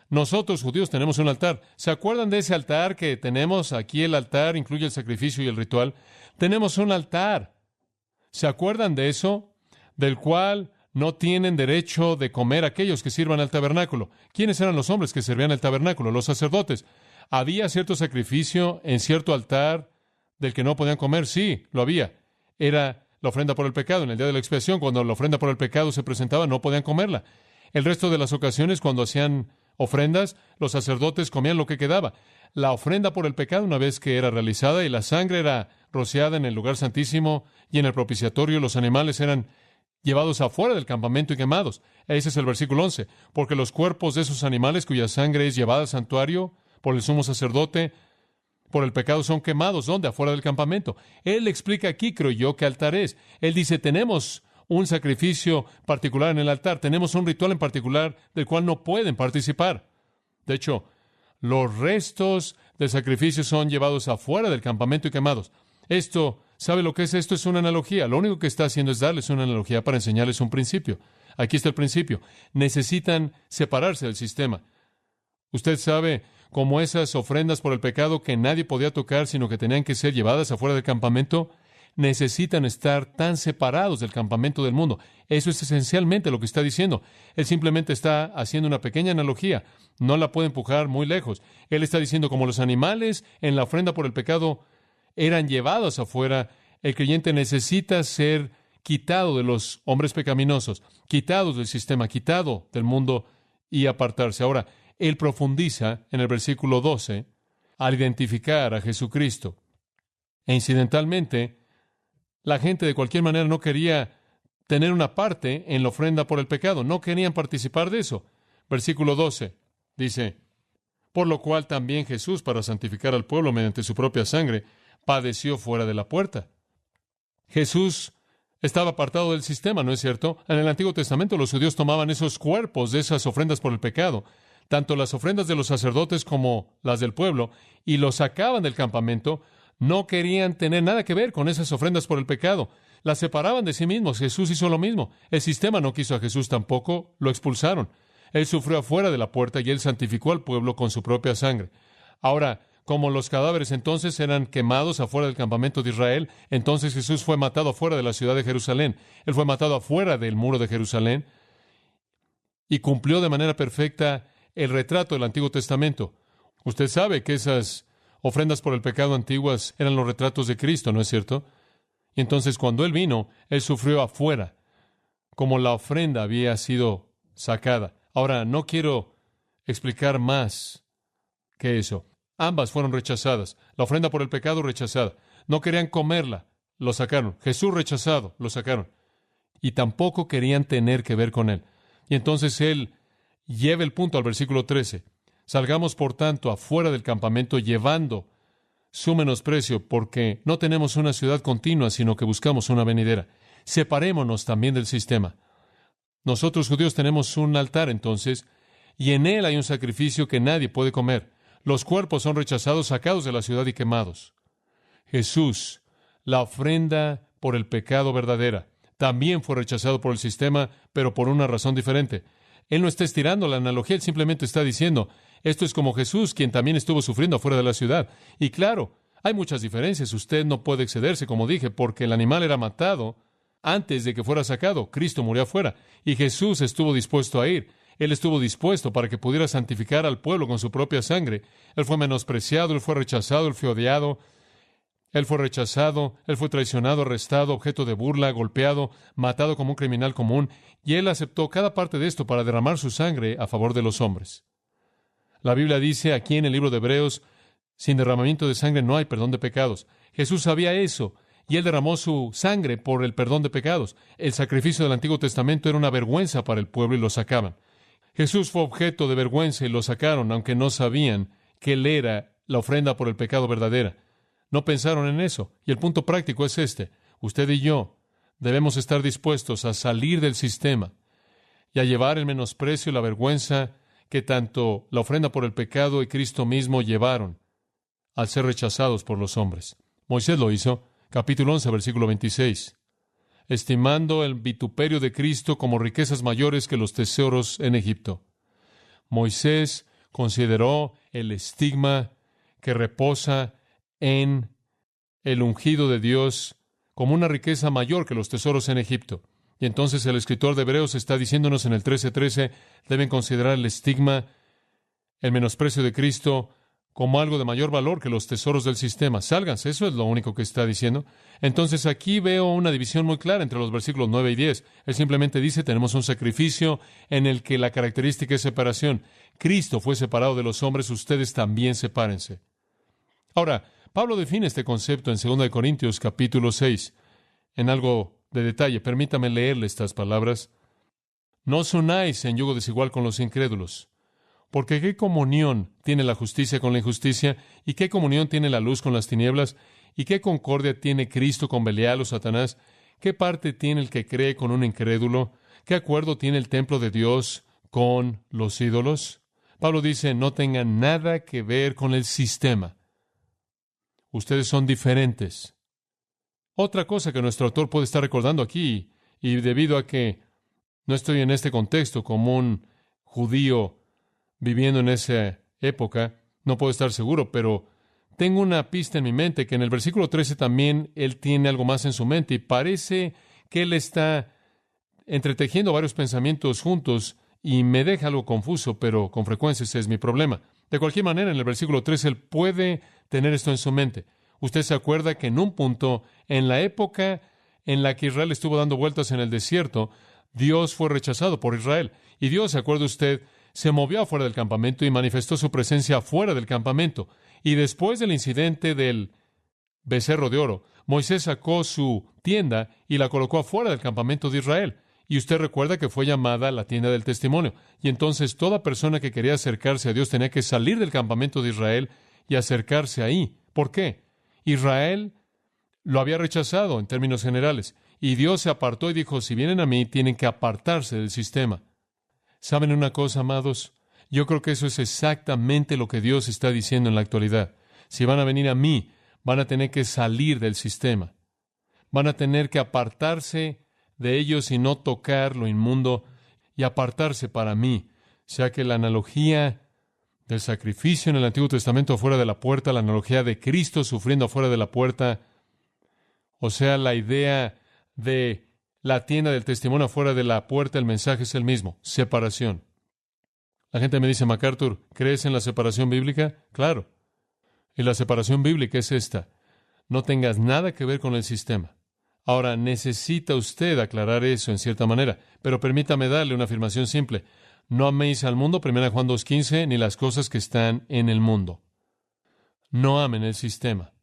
Nosotros, judíos, tenemos un altar. ¿Se acuerdan de ese altar que tenemos? Aquí el altar incluye el sacrificio y el ritual. Tenemos un altar. ¿Se acuerdan de eso? Del cual no tienen derecho de comer aquellos que sirvan al tabernáculo. ¿Quiénes eran los hombres que servían al tabernáculo? Los sacerdotes. ¿Había cierto sacrificio en cierto altar del que no podían comer? Sí, lo había. Era la ofrenda por el pecado. En el día de la expiación, cuando la ofrenda por el pecado se presentaba, no podían comerla. El resto de las ocasiones, cuando hacían ofrendas, los sacerdotes comían lo que quedaba. La ofrenda por el pecado, una vez que era realizada y la sangre era rociada en el lugar santísimo y en el propiciatorio, los animales eran llevados afuera del campamento y quemados. Ese es el versículo 11. Porque los cuerpos de esos animales cuya sangre es llevada al santuario por el sumo sacerdote, por el pecado, son quemados. ¿Dónde? Afuera del campamento. Él explica aquí, creo yo, qué altar es. Él dice, tenemos un sacrificio particular en el altar, tenemos un ritual en particular del cual no pueden participar. De hecho, los restos del sacrificio son llevados afuera del campamento y quemados. Esto, ¿sabe lo que es esto? Es una analogía. Lo único que está haciendo es darles una analogía para enseñarles un principio. Aquí está el principio. Necesitan separarse del sistema. Usted sabe, como esas ofrendas por el pecado que nadie podía tocar, sino que tenían que ser llevadas afuera del campamento, necesitan estar tan separados del campamento del mundo. Eso es esencialmente lo que está diciendo. Él simplemente está haciendo una pequeña analogía. No la puede empujar muy lejos. Él está diciendo, como los animales en la ofrenda por el pecado eran llevados afuera, el creyente necesita ser quitado de los hombres pecaminosos, quitados del sistema, quitado del mundo y apartarse. Ahora, él profundiza en el versículo 12 al identificar a Jesucristo. E incidentalmente, la gente de cualquier manera no quería tener una parte en la ofrenda por el pecado. No querían participar de eso. Versículo 12 dice, por lo cual también Jesús, para santificar al pueblo mediante su propia sangre, padeció fuera de la puerta. Jesús estaba apartado del sistema, ¿no es cierto? En el Antiguo Testamento los judíos tomaban esos cuerpos de esas ofrendas por el pecado, tanto las ofrendas de los sacerdotes como las del pueblo, y los sacaban del campamento. No querían tener nada que ver con esas ofrendas por el pecado. Las separaban de sí mismos. Jesús hizo lo mismo. El sistema no quiso a Jesús tampoco. Lo expulsaron. Él sufrió afuera de la puerta y él santificó al pueblo con su propia sangre. Ahora, como los cadáveres entonces eran quemados afuera del campamento de Israel, entonces Jesús fue matado afuera de la ciudad de Jerusalén. Él fue matado afuera del muro de Jerusalén y cumplió de manera perfecta el retrato del Antiguo Testamento. Usted sabe que esas ofrendas por el pecado antiguas eran los retratos de Cristo, ¿no es cierto? Y entonces cuando Él vino, Él sufrió afuera, como la ofrenda había sido sacada. Ahora, no quiero explicar más que eso. Ambas fueron rechazadas. La ofrenda por el pecado rechazada. No querían comerla, lo sacaron. Jesús rechazado, lo sacaron. Y tampoco querían tener que ver con Él. Y entonces Él lleva el punto al versículo 13. Salgamos, por tanto, afuera del campamento llevando su menosprecio, porque no tenemos una ciudad continua, sino que buscamos una venidera. Separémonos también del sistema. Nosotros, judíos, tenemos un altar, entonces, y en él hay un sacrificio que nadie puede comer. Los cuerpos son rechazados, sacados de la ciudad y quemados. Jesús, la ofrenda por el pecado verdadera, también fue rechazado por el sistema, pero por una razón diferente. Él no está estirando la analogía, él simplemente está diciendo, esto es como Jesús, quien también estuvo sufriendo afuera de la ciudad. Y claro, hay muchas diferencias. Usted no puede excederse, como dije, porque el animal era matado antes de que fuera sacado. Cristo murió afuera y Jesús estuvo dispuesto a ir. Él estuvo dispuesto para que pudiera santificar al pueblo con su propia sangre. Él fue menospreciado, él fue rechazado, él fue odiado, él fue rechazado, él fue traicionado, arrestado, objeto de burla, golpeado, matado como un criminal común, y él aceptó cada parte de esto para derramar su sangre a favor de los hombres. La Biblia dice aquí en el libro de Hebreos, Sin derramamiento de sangre no hay perdón de pecados. Jesús sabía eso, y Él derramó su sangre por el perdón de pecados. El sacrificio del Antiguo Testamento era una vergüenza para el pueblo y lo sacaban. Jesús fue objeto de vergüenza y lo sacaron, aunque no sabían que Él era la ofrenda por el pecado verdadera. No pensaron en eso. Y el punto práctico es este. Usted y yo debemos estar dispuestos a salir del sistema y a llevar el menosprecio y la vergüenza que tanto la ofrenda por el pecado y Cristo mismo llevaron al ser rechazados por los hombres. Moisés lo hizo, capítulo 11, versículo 26, estimando el vituperio de Cristo como riquezas mayores que los tesoros en Egipto. Moisés consideró el estigma que reposa en el ungido de Dios como una riqueza mayor que los tesoros en Egipto. Y entonces el escritor de Hebreos está diciéndonos en el 13:13, deben considerar el estigma, el menosprecio de Cristo, como algo de mayor valor que los tesoros del sistema. Sálganse, eso es lo único que está diciendo. Entonces aquí veo una división muy clara entre los versículos 9 y 10. Él simplemente dice, tenemos un sacrificio en el que la característica es separación. Cristo fue separado de los hombres, ustedes también sepárense. Ahora, Pablo define este concepto en 2 Corintios capítulo 6, en algo de detalle. Permítame leerle estas palabras. No os unáis en yugo desigual con los incrédulos. Porque ¿qué comunión tiene la justicia con la injusticia? ¿Y qué comunión tiene la luz con las tinieblas? ¿Y qué concordia tiene Cristo con Belial o Satanás? ¿Qué parte tiene el que cree con un incrédulo? ¿Qué acuerdo tiene el templo de Dios con los ídolos? Pablo dice, no tengan nada que ver con el sistema. Ustedes son diferentes. Otra cosa que nuestro autor puede estar recordando aquí, y debido a que no estoy en este contexto como un judío viviendo en esa época, no puedo estar seguro, pero tengo una pista en mi mente que en el versículo 13 también él tiene algo más en su mente y parece que él está entretejiendo varios pensamientos juntos y me deja algo confuso, pero con frecuencia ese es mi problema. De cualquier manera, en el versículo 13 él puede tener esto en su mente. Usted se acuerda que en un punto, en la época en la que Israel estuvo dando vueltas en el desierto, Dios fue rechazado por Israel. Y Dios, ¿se acuerda usted?, se movió afuera del campamento y manifestó su presencia afuera del campamento. Y después del incidente del becerro de oro, Moisés sacó su tienda y la colocó afuera del campamento de Israel. Y usted recuerda que fue llamada la tienda del testimonio. Y entonces toda persona que quería acercarse a Dios tenía que salir del campamento de Israel y acercarse ahí. ¿Por qué? Israel lo había rechazado en términos generales. Y Dios se apartó y dijo, si vienen a mí, tienen que apartarse del sistema. ¿Saben una cosa, amados? Yo creo que eso es exactamente lo que Dios está diciendo en la actualidad. Si van a venir a mí, van a tener que salir del sistema. Van a tener que apartarse de ellos y no tocar lo inmundo y apartarse para mí. O sea que la analogía del sacrificio en el Antiguo Testamento afuera de la puerta, la analogía de Cristo sufriendo afuera de la puerta, o sea, la idea de la tienda del testimonio afuera de la puerta, el mensaje es el mismo, separación. La gente me dice, MacArthur, ¿crees en la separación bíblica? Claro. Y la separación bíblica es esta. No tengas nada que ver con el sistema. Ahora, necesita usted aclarar eso en cierta manera, pero permítame darle una afirmación simple. No améis al mundo, 1 Juan 2:15, ni las cosas que están en el mundo. No amen el sistema.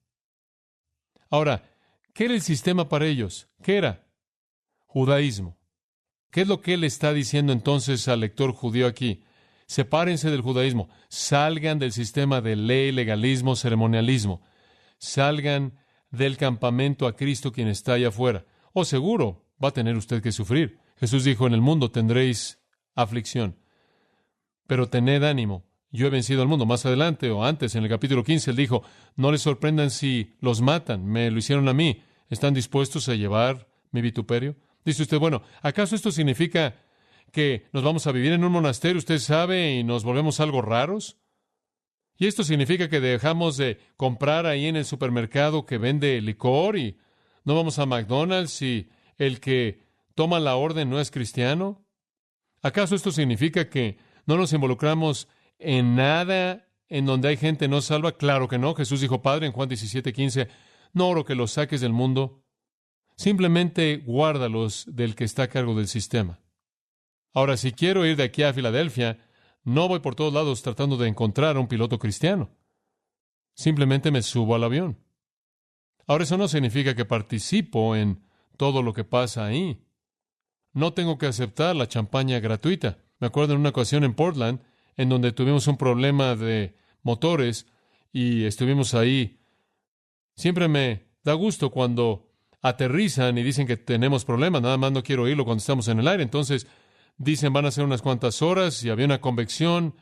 Ahora, ¿qué era el sistema para ellos? ¿Qué era? Judaísmo. ¿Qué es lo que él está diciendo entonces al lector judío aquí? Sepárense del judaísmo, salgan del sistema de ley, legalismo, ceremonialismo, salgan del campamento a Cristo quien está allá afuera. Oh, seguro, va a tener usted que sufrir. Jesús dijo, en el mundo tendréis aflicción, pero tened ánimo, yo he vencido al mundo. Más adelante o antes, en el capítulo 15, él dijo, no les sorprendan si los matan, me lo hicieron a mí, ¿están dispuestos a llevar mi vituperio? Dice usted, bueno, ¿acaso esto significa que nos vamos a vivir en un monasterio, usted sabe, y nos volvemos algo raros? ¿Y esto significa que dejamos de comprar ahí en el supermercado que vende licor y no vamos a McDonald's y el que toma la orden no es cristiano? ¿Acaso esto significa que no nos involucramos en nada en donde hay gente no salva? Claro que no. Jesús dijo, Padre, en Juan 17:15, no oro que los saques del mundo, simplemente guárdalos del que está a cargo del sistema. Ahora, si quiero ir de aquí a Filadelfia, no voy por todos lados tratando de encontrar a un piloto cristiano. simplemente me subo al avión. Ahora, eso no significa que participo en todo lo que pasa ahí. No tengo que aceptar la champaña gratuita. Me acuerdo en una ocasión en Portland, en donde tuvimos un problema de motores y estuvimos ahí. Siempre me da gusto cuando aterrizan y dicen que tenemos problemas. Nada más no quiero oírlo cuando estamos en el aire. Entonces dicen van a ser unas cuantas horas y había una convección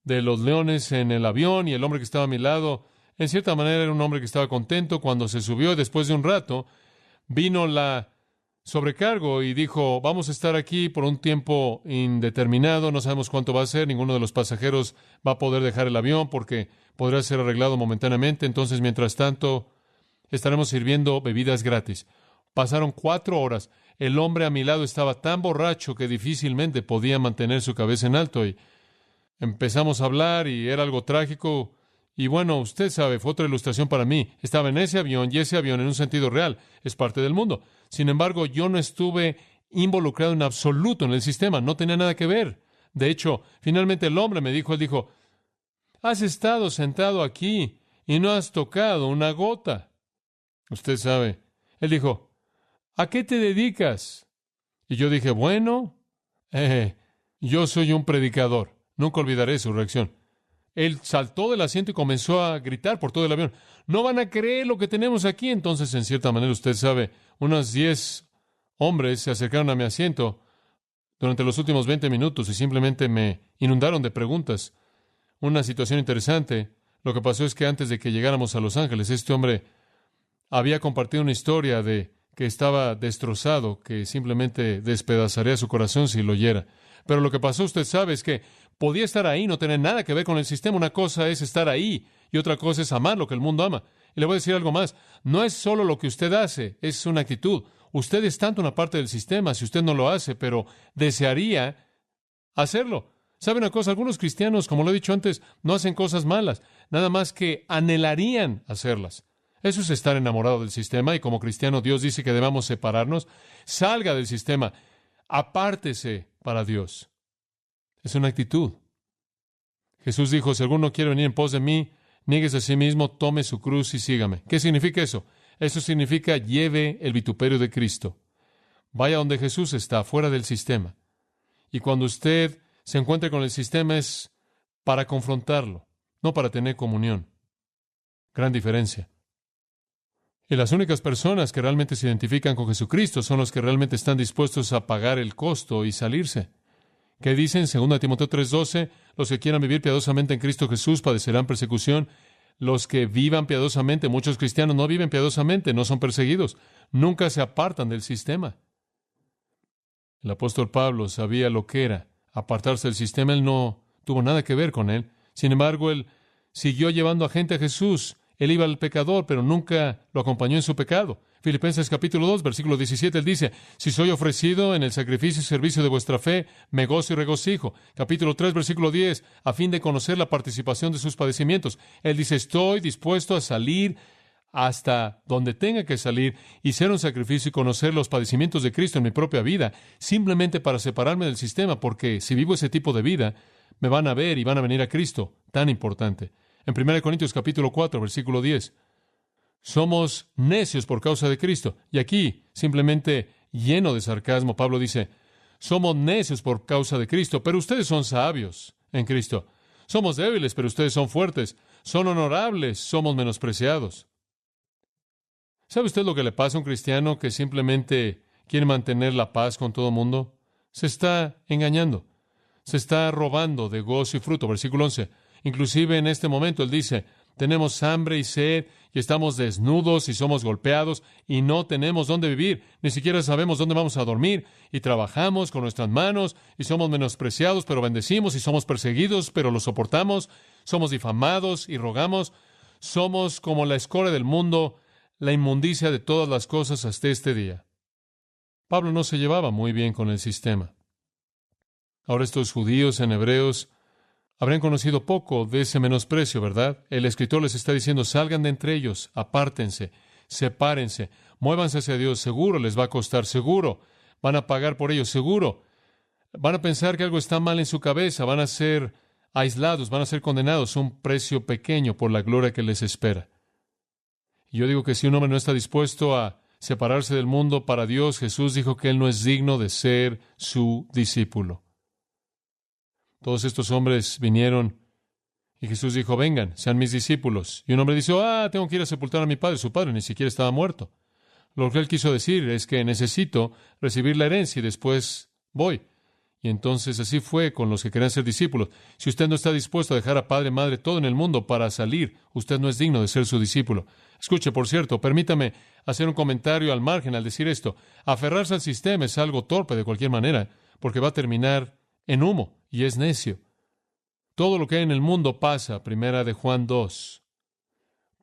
de los leones en el avión y el hombre que estaba a mi lado, en cierta manera era un hombre que estaba contento cuando se subió. Después de un rato vino la sobrecargo y dijo, vamos a estar aquí por un tiempo indeterminado, no sabemos cuánto va a ser, ninguno de los pasajeros va a poder dejar el avión porque podrá ser arreglado momentáneamente, entonces mientras tanto estaremos sirviendo bebidas gratis. Pasaron 4 horas, el hombre a mi lado estaba tan borracho que difícilmente podía mantener su cabeza en alto y empezamos a hablar y era algo trágico. Y bueno, usted sabe, fue otra ilustración para mí. Estaba en ese avión y ese avión en un sentido real es parte del mundo. Sin embargo, yo no estuve involucrado en absoluto en el sistema, no tenía nada que ver. De hecho, finalmente el hombre me dijo, él dijo, has estado sentado aquí y no has tocado una gota. Usted sabe. Él dijo, ¿a qué te dedicas? Y yo dije, bueno, yo soy un predicador. Nunca olvidaré su reacción. Él saltó del asiento y comenzó a gritar por todo el avión. No van a creer lo que tenemos aquí. Entonces, en cierta manera, usted sabe, unos 10 hombres se acercaron a mi asiento durante los últimos 20 minutos y simplemente me inundaron de preguntas. Una situación interesante. Lo que pasó es que antes de que llegáramos a Los Ángeles, este hombre había compartido una historia de que estaba destrozado, que simplemente despedazaría su corazón si lo oyera. Pero lo que pasó, usted sabe, es que podía estar ahí, no tener nada que ver con el sistema. Una cosa es estar ahí y otra cosa es amar lo que el mundo ama. Y le voy a decir algo más. No es solo lo que usted hace, es una actitud. Usted es tanto una parte del sistema si usted no lo hace, pero desearía hacerlo. ¿Sabe una cosa? Algunos cristianos, como lo he dicho antes, no hacen cosas malas, nada más que anhelarían hacerlas. Eso es estar enamorado del sistema y como cristiano Dios dice que debamos separarnos. Salga del sistema, apártese para Dios. Es una actitud. Jesús dijo, si alguno quiere venir en pos de mí, niéguese a sí mismo, tome su cruz y sígame. ¿Qué significa eso? Eso significa lleve el vituperio de Cristo. Vaya donde Jesús está, fuera del sistema. Y cuando usted se encuentre con el sistema es para confrontarlo, no para tener comunión. Gran diferencia. Y las únicas personas que realmente se identifican con Jesucristo son los que realmente están dispuestos a pagar el costo y salirse. ¿Qué dicen? 2 Timoteo 3:12, los que quieran vivir piadosamente en Cristo Jesús padecerán persecución. Los que vivan piadosamente, muchos cristianos no viven piadosamente, no son perseguidos, nunca se apartan del sistema. El apóstol Pablo sabía lo que era apartarse del sistema, él no tuvo nada que ver con él. Sin embargo, él siguió llevando a gente a Jesús. Él iba al pecador, pero nunca lo acompañó en su pecado. Filipenses capítulo 2, versículo 17, él dice, si soy ofrecido en el sacrificio y servicio de vuestra fe, me gozo y regocijo. Capítulo 3, versículo 10, a fin de conocer la participación de sus padecimientos. Él dice, estoy dispuesto a salir hasta donde tenga que salir y ser un sacrificio y conocer los padecimientos de Cristo en mi propia vida, simplemente para separarme del sistema, porque si vivo ese tipo de vida, me van a ver y van a venir a Cristo. Tan importante. En 1 Corintios capítulo 4, versículo 10, somos necios por causa de Cristo. Y aquí, simplemente lleno de sarcasmo, Pablo dice, somos necios por causa de Cristo, pero ustedes son sabios en Cristo. Somos débiles, pero ustedes son fuertes. Son honorables, somos menospreciados. ¿Sabe usted lo que le pasa a un cristiano que simplemente quiere mantener la paz con todo el mundo? Se está engañando. Se está robando de gozo y fruto. Versículo 11. Inclusive en este momento él dice, tenemos hambre y sed y estamos desnudos y somos golpeados y no tenemos dónde vivir, ni siquiera sabemos dónde vamos a dormir y trabajamos con nuestras manos y somos menospreciados, pero bendecimos y somos perseguidos, pero lo soportamos, somos difamados y rogamos, somos como la escoria del mundo, la inmundicia de todas las cosas hasta este día. Pablo no se llevaba muy bien con el sistema. Ahora estos judíos en Hebreos habrán conocido poco de ese menosprecio, ¿verdad? El escritor les está diciendo, salgan de entre ellos, apártense, sepárense, muévanse hacia Dios, seguro les va a costar, seguro van a pagar por ello, seguro van a pensar que algo está mal en su cabeza, van a ser aislados, van a ser condenados a un precio pequeño por la gloria que les espera. Y yo digo que si un hombre no está dispuesto a separarse del mundo para Dios, Jesús dijo que él no es digno de ser su discípulo. Todos estos hombres vinieron y Jesús dijo, vengan, sean mis discípulos. Y un hombre dice, tengo que ir a sepultar a mi padre. Su padre ni siquiera estaba muerto. Lo que él quiso decir es que necesito recibir la herencia y después voy. Y entonces así fue con los que querían ser discípulos. Si usted no está dispuesto a dejar a padre, madre, todo en el mundo para salir, usted no es digno de ser su discípulo. Escuche, por cierto, permítame hacer un comentario al margen al decir esto. Aferrarse al sistema es algo torpe de cualquier manera, porque va a terminar en humo y es necio. Todo lo que hay en el mundo pasa, primera de Juan 2.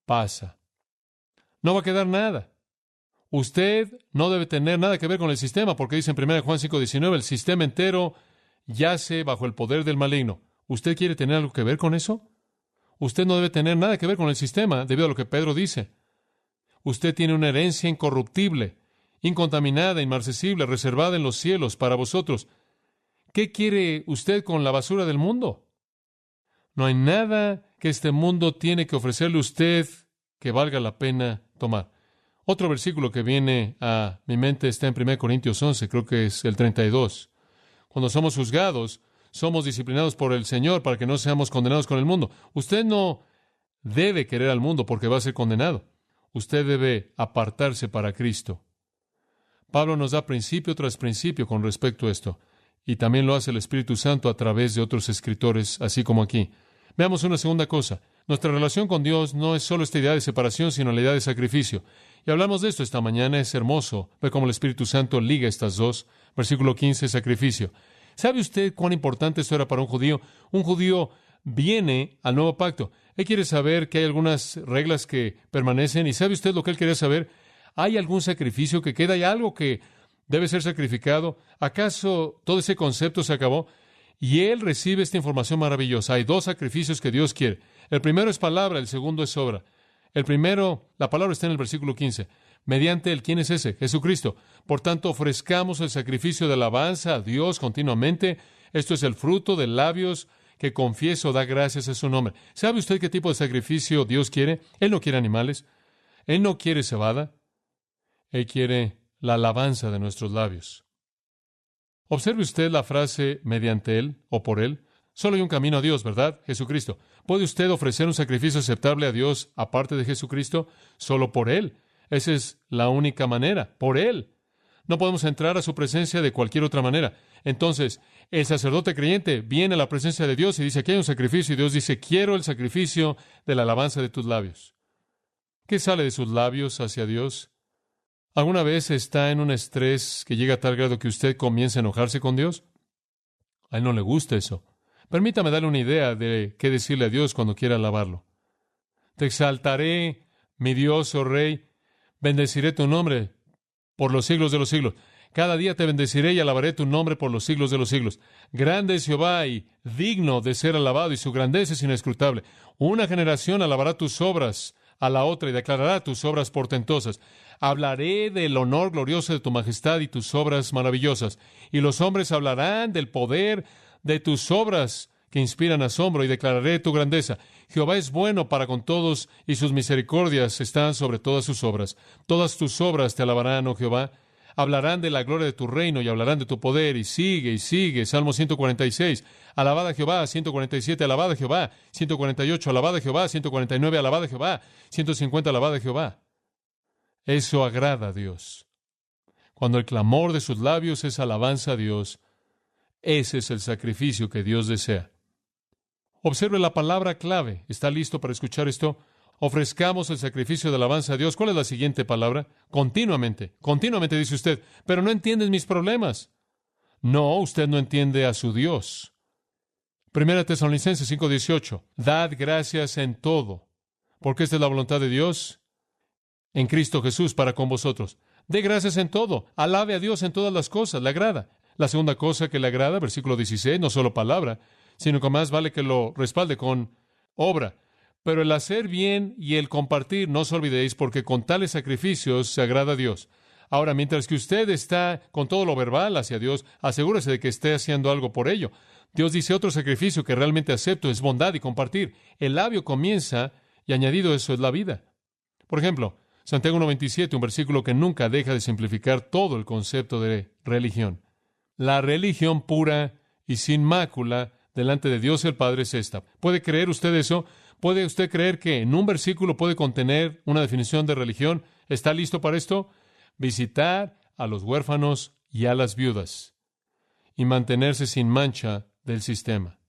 Pasa. No va a quedar nada. Usted no debe tener nada que ver con el sistema, porque dice en 1 Juan 5:19, el sistema entero yace bajo el poder del maligno. ¿Usted quiere tener algo que ver con eso? Usted no debe tener nada que ver con el sistema, debido a lo que Pedro dice. Usted tiene una herencia incorruptible, incontaminada, inmarcesible, reservada en los cielos para vosotros. ¿Qué quiere usted con la basura del mundo? No hay nada que este mundo tiene que ofrecerle a usted que valga la pena tomar. Otro versículo que viene a mi mente está en 1 Corintios 11, creo que es el 32. Cuando somos juzgados, somos disciplinados por el Señor para que no seamos condenados con el mundo. Usted no debe querer al mundo porque va a ser condenado. Usted debe apartarse para Cristo. Pablo nos da principio tras principio con respecto a esto, y también lo hace el Espíritu Santo a través de otros escritores, así como aquí. Veamos una segunda cosa. Nuestra relación con Dios no es solo esta idea de separación, sino la idea de sacrificio. Y hablamos de esto esta mañana. Es hermoso ver cómo el Espíritu Santo liga estas dos. Versículo 15, sacrificio. ¿Sabe usted cuán importante esto era para un judío? Un judío viene al nuevo pacto. Él quiere saber que hay algunas reglas que permanecen. ¿Y sabe usted lo que él quería saber? ¿Hay algún sacrificio que queda? ¿Hay algo que debe ser sacrificado? ¿Acaso todo ese concepto se acabó? Y él recibe esta información maravillosa. Hay dos sacrificios que Dios quiere. El primero es palabra, el segundo es obra. El primero, la palabra está en el versículo 15. Mediante él, ¿quién es ese? Jesucristo. Por tanto, ofrezcamos el sacrificio de alabanza a Dios continuamente. Esto es el fruto de labios que confieso, da gracias a su nombre. ¿Sabe usted qué tipo de sacrificio Dios quiere? Él no quiere animales. Él no quiere cebada. Él quiere la alabanza de nuestros labios. Observe usted la frase mediante él o por él. Solo hay un camino a Dios, ¿verdad? Jesucristo. ¿Puede usted ofrecer un sacrificio aceptable a Dios aparte de Jesucristo? Solo por él. Esa es la única manera, por él. No podemos entrar a su presencia de cualquier otra manera. Entonces, el sacerdote creyente viene a la presencia de Dios y dice, aquí hay un sacrificio, y Dios dice, quiero el sacrificio de la alabanza de tus labios. ¿Qué sale de sus labios hacia Dios? ¿Alguna vez está en un estrés que llega a tal grado que usted comienza a enojarse con Dios? A él no le gusta eso. Permítame darle una idea de qué decirle a Dios cuando quiera alabarlo. Te exaltaré, mi Dios, oh Rey, bendeciré tu nombre por los siglos de los siglos. Cada día te bendeciré y alabaré tu nombre por los siglos de los siglos. Grande es Jehová y digno de ser alabado, y su grandeza es inescrutable. Una generación alabará tus obras a la otra y declarará tus obras portentosas. Hablaré del honor glorioso de tu majestad y tus obras maravillosas. Y los hombres hablarán del poder de tus obras que inspiran asombro, y declararé tu grandeza. Jehová es bueno para con todos, y sus misericordias están sobre todas sus obras. Todas tus obras te alabarán, oh Jehová. Hablarán de la gloria de tu reino y hablarán de tu poder. Y sigue. Salmo 146. Alabad a Jehová. 147. Alabad a Jehová. 148. Alabad a Jehová. 149. Alabad a Jehová. 150. Alabad a Jehová. Eso agrada a Dios. Cuando el clamor de sus labios es alabanza a Dios, ese es el sacrificio que Dios desea. Observe la palabra clave. ¿Está listo para escuchar esto? Ofrezcamos el sacrificio de alabanza a Dios. ¿Cuál es la siguiente palabra? Continuamente. Continuamente, dice usted. Pero no entiendes mis problemas. No, usted no entiende a su Dios. 1 Tesalonicenses 5:18. Dad gracias en todo, porque esta es la voluntad de Dios en Cristo Jesús para con vosotros. Dé gracias en todo. Alabe a Dios en todas las cosas. Le agrada. La segunda cosa que le agrada, versículo 16, no solo palabra, sino que más vale que lo respalde con obra. Pero el hacer bien y el compartir, no os olvidéis, porque con tales sacrificios se agrada a Dios. Ahora, mientras que usted está con todo lo verbal hacia Dios, asegúrese de que esté haciendo algo por ello. Dios dice, otro sacrificio que realmente acepto es bondad y compartir. El labio comienza y añadido eso es la vida. Por ejemplo, Santiago 1:27, un versículo que nunca deja de simplificar todo el concepto de religión. La religión pura y sin mácula delante de Dios el Padre es esta. ¿Puede creer usted eso? ¿Puede usted creer que en un versículo puede contener una definición de religión? ¿Está listo para esto? Visitar a los huérfanos y a las viudas y mantenerse sin mancha del sistema.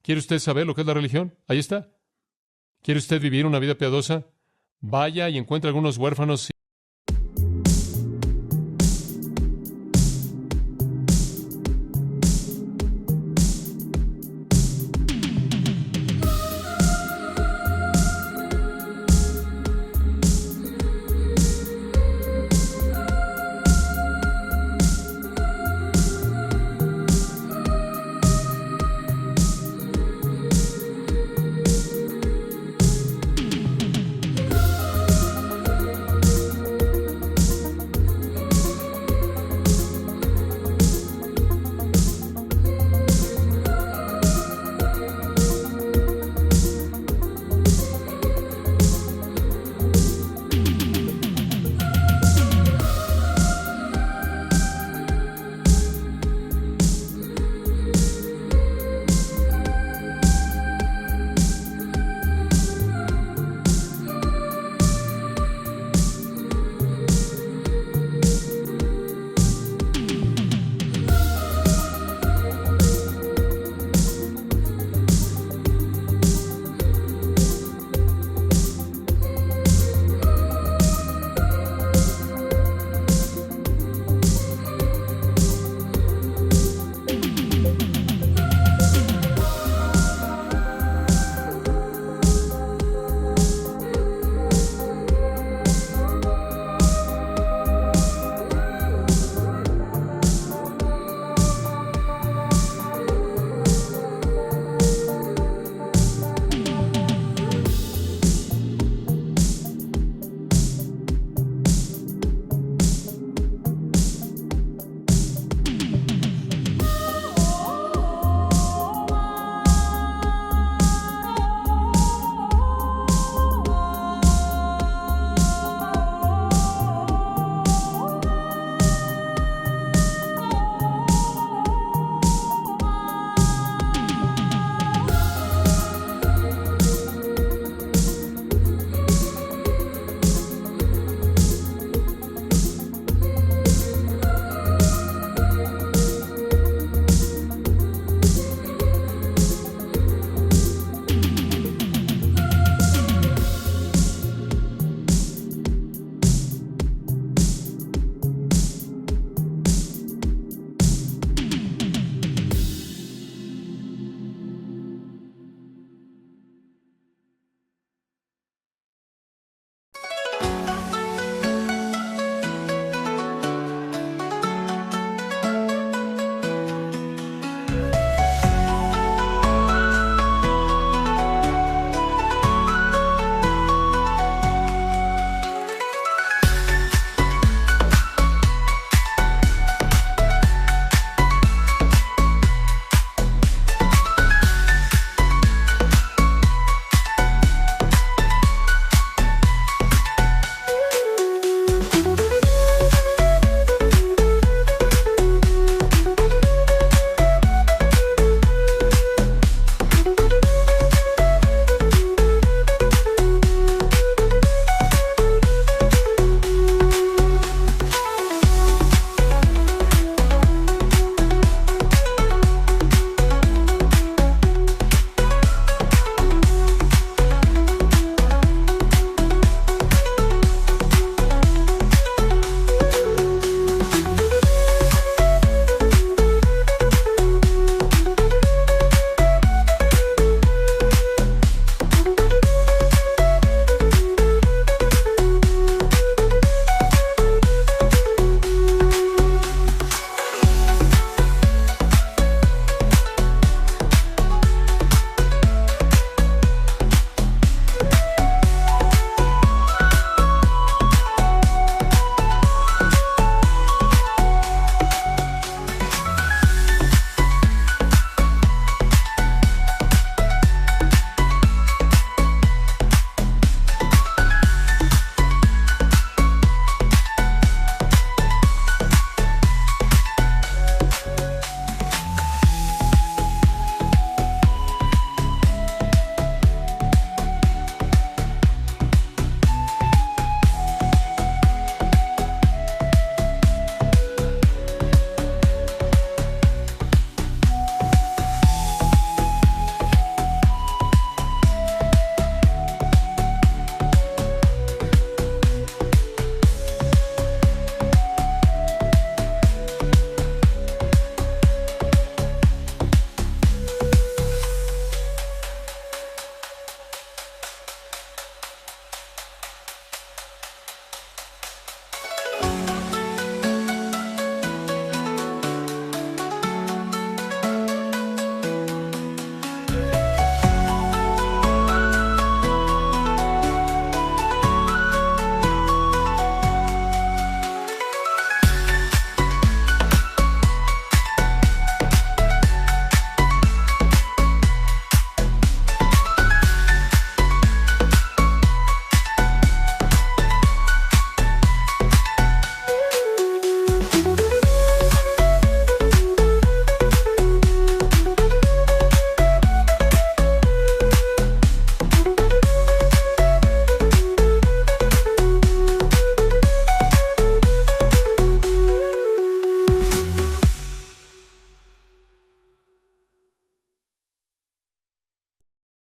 ¿Quiere usted saber lo que es la religión? Ahí está. ¿Quiere usted vivir una vida piadosa? Vaya y encuentre algunos huérfanos